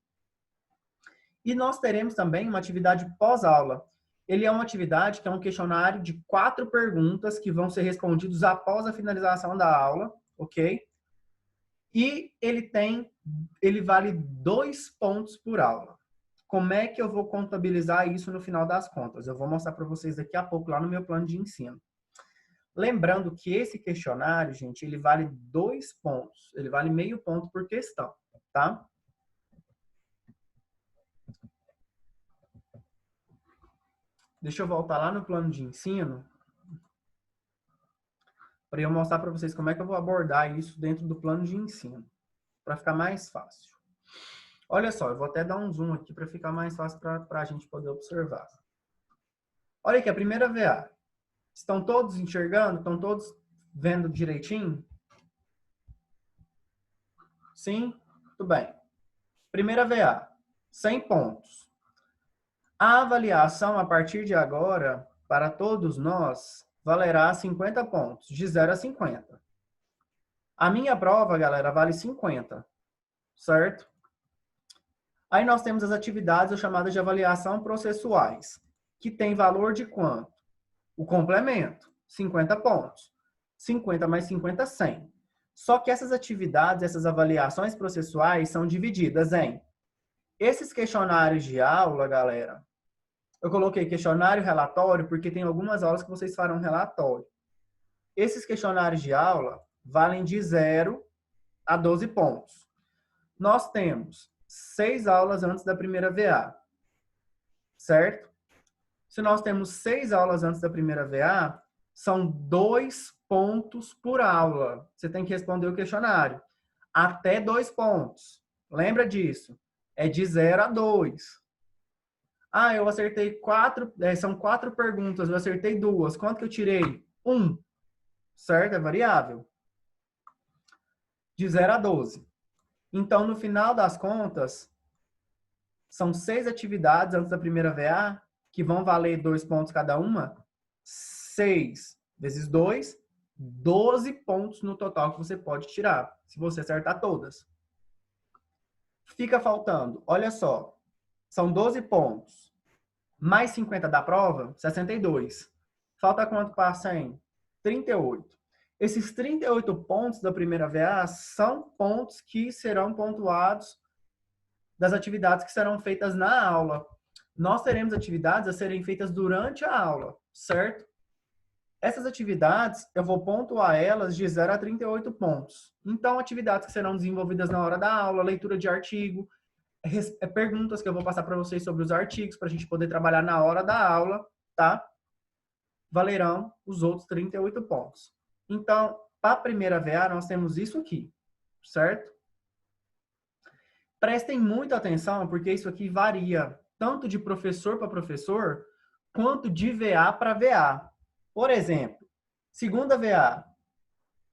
E nós teremos também uma atividade pós-aula. Ele é uma atividade que é um questionário de 4 perguntas que vão ser respondidos após a finalização da aula, ok? E ele vale 2 pontos por aula. Como é que eu vou contabilizar isso no final das contas? Eu vou mostrar para vocês daqui a pouco lá no meu plano de ensino. Lembrando que esse questionário, gente, ele vale 2 pontos. Ele vale meio ponto por questão, tá? Deixa eu voltar lá no plano de ensino para eu mostrar para vocês como é que eu vou abordar isso dentro do plano de ensino, para ficar mais fácil. Olha só, eu vou até dar um zoom aqui para ficar mais fácil para a gente poder observar. Olha aqui, a primeira VA. Estão todos enxergando? Estão todos vendo direitinho? Sim? Muito bem. Primeira VA, 100 pontos. A avaliação, a partir de agora, para todos nós, valerá 50 pontos, de 0 a 50. A minha prova, galera, vale 50. certo? Aí nós temos as atividades chamadas de avaliação processuais, que tem valor de quanto? O complemento, 50 pontos. 50 mais 50, 100. Só que essas atividades, essas avaliações processuais são divididas em esses questionários de aula, galera. Eu coloquei questionário e relatório porque tem algumas aulas que vocês farão relatório. Esses questionários de aula valem de 0 a 12 pontos. Nós temos 6 aulas antes da primeira VA, certo? Se nós temos 6 aulas antes da primeira VA, são 2 pontos por aula. Você tem que responder o questionário. Até 2 pontos. Lembra disso? É de 0 a 2. Ah, eu acertei 4, são 4 perguntas, eu acertei 2. Quanto que eu tirei? 1. Certo? É variável. De 0 a 12. Então, no final das contas, são 6 atividades antes da primeira VA, que vão valer 2 pontos cada uma. 6 vezes 2, 12 pontos no total que você pode tirar, se você acertar todas. Fica faltando, olha só, são 12 pontos, mais 50 da prova, 62. Falta quanto para 100? 38. Esses 38 pontos da primeira VA são pontos que serão pontuados das atividades que serão feitas na aula. Nós teremos atividades a serem feitas durante a aula, certo? Essas atividades, eu vou pontuar elas de 0 a 38 pontos. Então, atividades que serão desenvolvidas na hora da aula, leitura de artigo, perguntas que eu vou passar para vocês sobre os artigos, para a gente poder trabalhar na hora da aula, tá? Valerão os outros 38 pontos. Então, para a primeira VA, nós temos isso aqui, certo? Prestem muita atenção, porque isso aqui varia tanto de professor para professor, quanto de VA para VA. Por exemplo, segunda VA,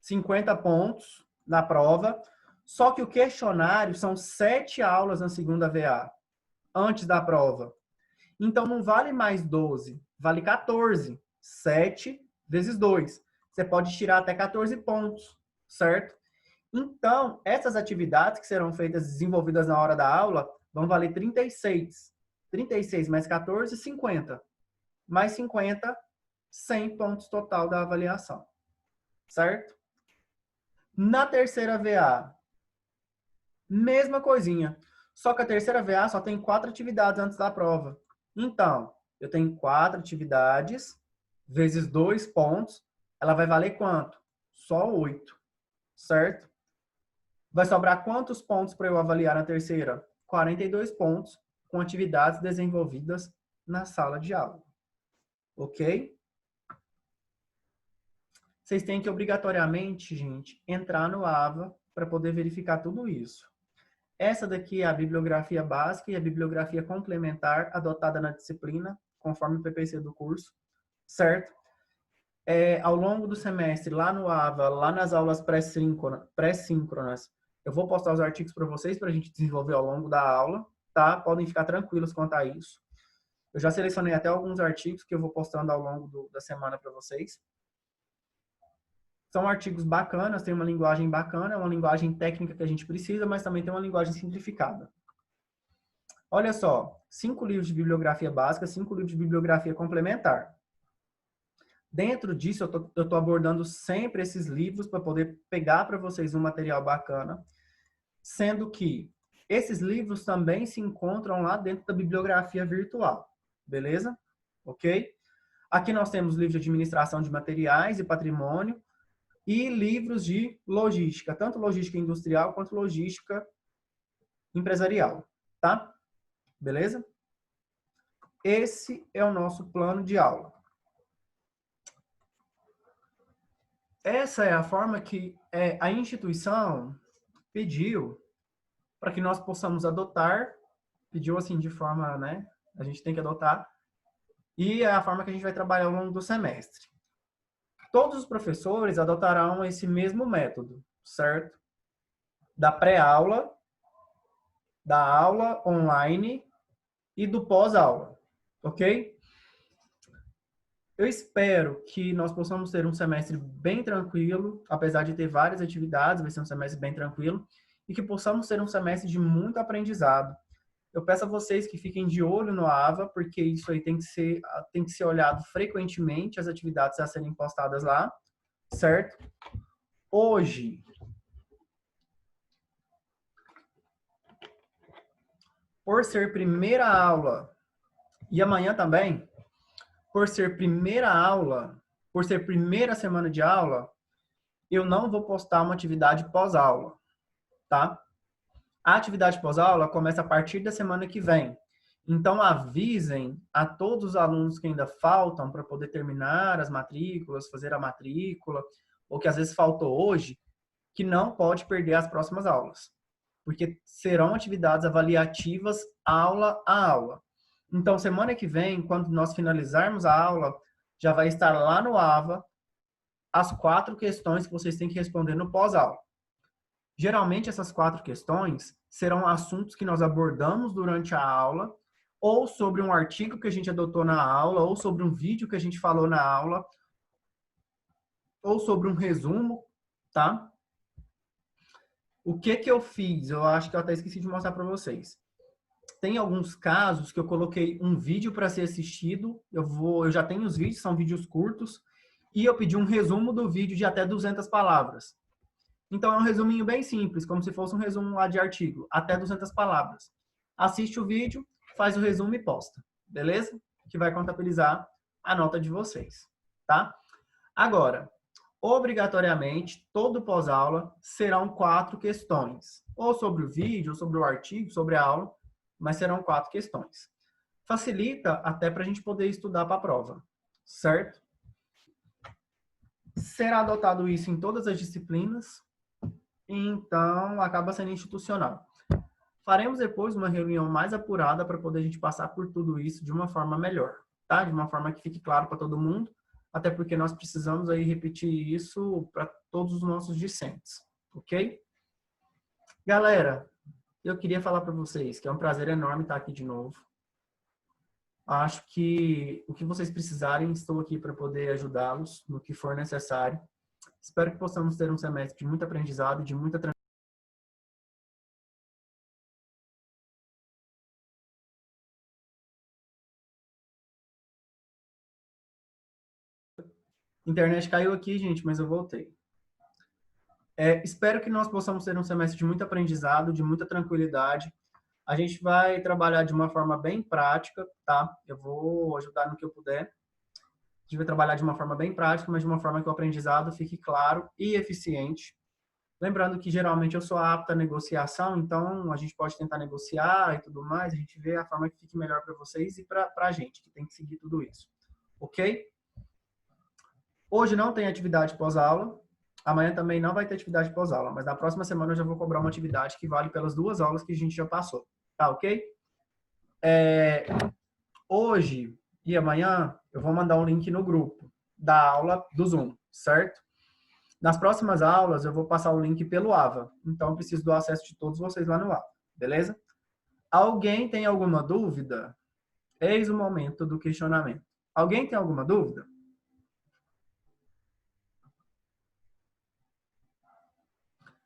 50 pontos na prova, só que o questionário são 7 aulas na segunda VA, antes da prova. Então, não vale mais 12, vale 14. 7 vezes 2. Você pode tirar até 14 pontos, certo? Então, essas atividades que serão feitas, desenvolvidas na hora da aula, vão valer 36. 36 mais 14, 50. Mais 50, 100 pontos total da avaliação. Certo? Na terceira VA, mesma coisinha. Só que a terceira VA só tem 4 atividades antes da prova. Então, eu tenho 4 atividades, vezes 2 pontos. Ela vai valer quanto? Só 8. Certo? Vai sobrar quantos pontos para eu avaliar na terceira? 42 pontos com atividades desenvolvidas na sala de aula. Ok? Vocês têm que obrigatoriamente, gente, entrar no AVA para poder verificar tudo isso. Essa daqui é a bibliografia básica e a bibliografia complementar adotada na disciplina, conforme o PPC do curso, certo? Ao longo do semestre, lá no AVA, lá nas aulas pré-síncronas, eu vou postar os artigos para vocês para a gente desenvolver ao longo da aula, tá? Podem ficar tranquilos quanto a isso. Eu já selecionei até alguns artigos que eu vou postando ao longo da semana para vocês. São artigos bacanas, tem uma linguagem bacana, uma linguagem técnica que a gente precisa, mas também tem uma linguagem simplificada. Olha só, 5 livros de bibliografia básica, 5 livros de bibliografia complementar. Dentro disso, eu tô abordando sempre esses livros para poder pegar para vocês um material bacana, sendo que esses livros também se encontram lá dentro da bibliografia virtual, beleza? Ok? Aqui nós temos livros de administração de materiais e patrimônio e livros de logística, tanto logística industrial quanto logística empresarial, tá? Beleza? Esse é o nosso plano de aula. Essa é a forma que a instituição pediu para que nós possamos adotar, pediu assim de forma, né, a gente tem que adotar, e é a forma que a gente vai trabalhar ao longo do semestre. Todos os professores adotarão esse mesmo método, certo? Da pré-aula, da aula online e do pós-aula, ok? Eu espero que nós possamos ter um semestre bem tranquilo, apesar de ter várias atividades, vai ser um semestre bem tranquilo. e que possamos ter um semestre de muito aprendizado. Eu peço a vocês que fiquem de olho no AVA, porque isso aí tem que ser olhado frequentemente, as atividades a serem postadas lá, certo? Hoje, por ser primeira aula, e amanhã também, por ser primeira aula, por ser primeira semana de aula, eu não vou postar uma atividade pós-aula, tá? A atividade pós-aula começa a partir da semana que vem. Então, avisem a todos os alunos que ainda faltam para poder terminar as matrículas, fazer a matrícula, ou que às vezes faltou hoje, que não pode perder as próximas aulas. Porque serão atividades avaliativas aula a aula. Então, semana que vem, quando nós finalizarmos a aula, já vai estar lá no AVA as 4 questões que vocês têm que responder no pós-aula. Geralmente, essas 4 questões serão assuntos que nós abordamos durante a aula, ou sobre um artigo que a gente adotou na aula, ou sobre um vídeo que a gente falou na aula, ou sobre um resumo, tá? O que eu fiz? Eu acho que eu até esqueci de mostrar para vocês. Tem alguns casos que eu coloquei um vídeo para ser assistido. Eu já tenho os vídeos, são vídeos curtos, e eu pedi um resumo do vídeo de até 200 palavras. Então, é um resuminho bem simples, como se fosse um resumo lá de artigo, até 200 palavras. Assiste o vídeo, faz o resumo e posta, beleza? Que vai contabilizar a nota de vocês, tá? Agora, obrigatoriamente, todo pós-aula serão 4 questões. Ou sobre o vídeo, ou sobre o artigo, sobre a aula, mas serão 4 questões. Facilita até para a gente poder estudar para a prova, certo? Será adotado isso em todas as disciplinas, então acaba sendo institucional. Faremos depois uma reunião mais apurada para poder a gente passar por tudo isso de uma forma melhor, tá? De uma forma que fique claro para todo mundo, até porque nós precisamos aí repetir isso para todos os nossos discentes, ok? Galera, eu queria falar para vocês que é um prazer enorme estar aqui de novo. Acho que o que vocês precisarem, estou aqui para poder ajudá-los no que for necessário. Espero que possamos ter um semestre de muito aprendizado e de muita tranquilidade. Internet caiu aqui, gente, mas eu voltei. Espero que nós possamos ter um semestre de muito aprendizado, de muita tranquilidade. A gente vai trabalhar de uma forma bem prática, tá? Eu vou ajudar no que eu puder. A gente vai trabalhar de uma forma bem prática, mas de uma forma que o aprendizado fique claro e eficiente. Lembrando que geralmente eu sou apta à negociação, então a gente pode tentar negociar e tudo mais, a gente vê a forma que fique melhor para vocês e para a gente, que tem que seguir tudo isso. Ok? Hoje não tem atividade pós-aula, amanhã também não vai ter atividade pós-aula, mas na próxima semana eu já vou cobrar uma atividade que vale pelas 2 aulas que a gente já passou. Tá ok? Hoje e amanhã eu vou mandar um link no grupo da aula do Zoom, certo? Nas próximas aulas, eu vou passar o link pelo AVA. Então, eu preciso do acesso de todos vocês lá no AVA. Beleza? Alguém tem alguma dúvida? Eis o momento do questionamento. Alguém tem alguma dúvida?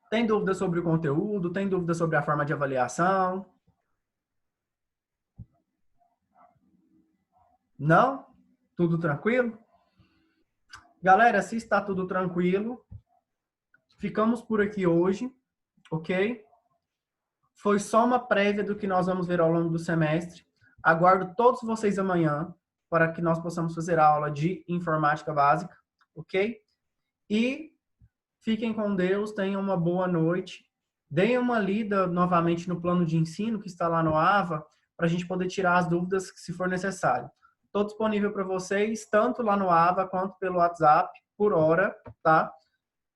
Tem dúvida sobre o conteúdo? Tem dúvida sobre a forma de avaliação? Não? Tudo tranquilo? Galera, se está tudo tranquilo, ficamos por aqui hoje, ok? Foi só uma prévia do que nós vamos ver ao longo do semestre. Aguardo todos vocês amanhã para que nós possamos fazer a aula de informática básica, ok? E fiquem com Deus, tenham uma boa noite. Deem uma lida novamente no plano de ensino que está lá no AVA, para a gente poder tirar as dúvidas se for necessário. Estou disponível para vocês, tanto lá no AVA quanto pelo WhatsApp, por hora, tá?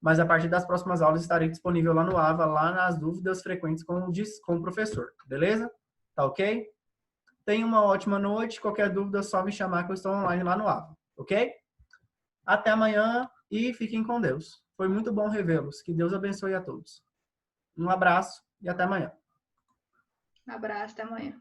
Mas a partir das próximas aulas estarei disponível lá no AVA, lá nas dúvidas frequentes com o professor, beleza? Tá ok? Tenha uma ótima noite, qualquer dúvida é só me chamar que eu estou online lá no AVA, ok? Até amanhã e fiquem com Deus. Foi muito bom revê-los. Que Deus abençoe a todos. Um abraço e até amanhã. Um abraço, até amanhã.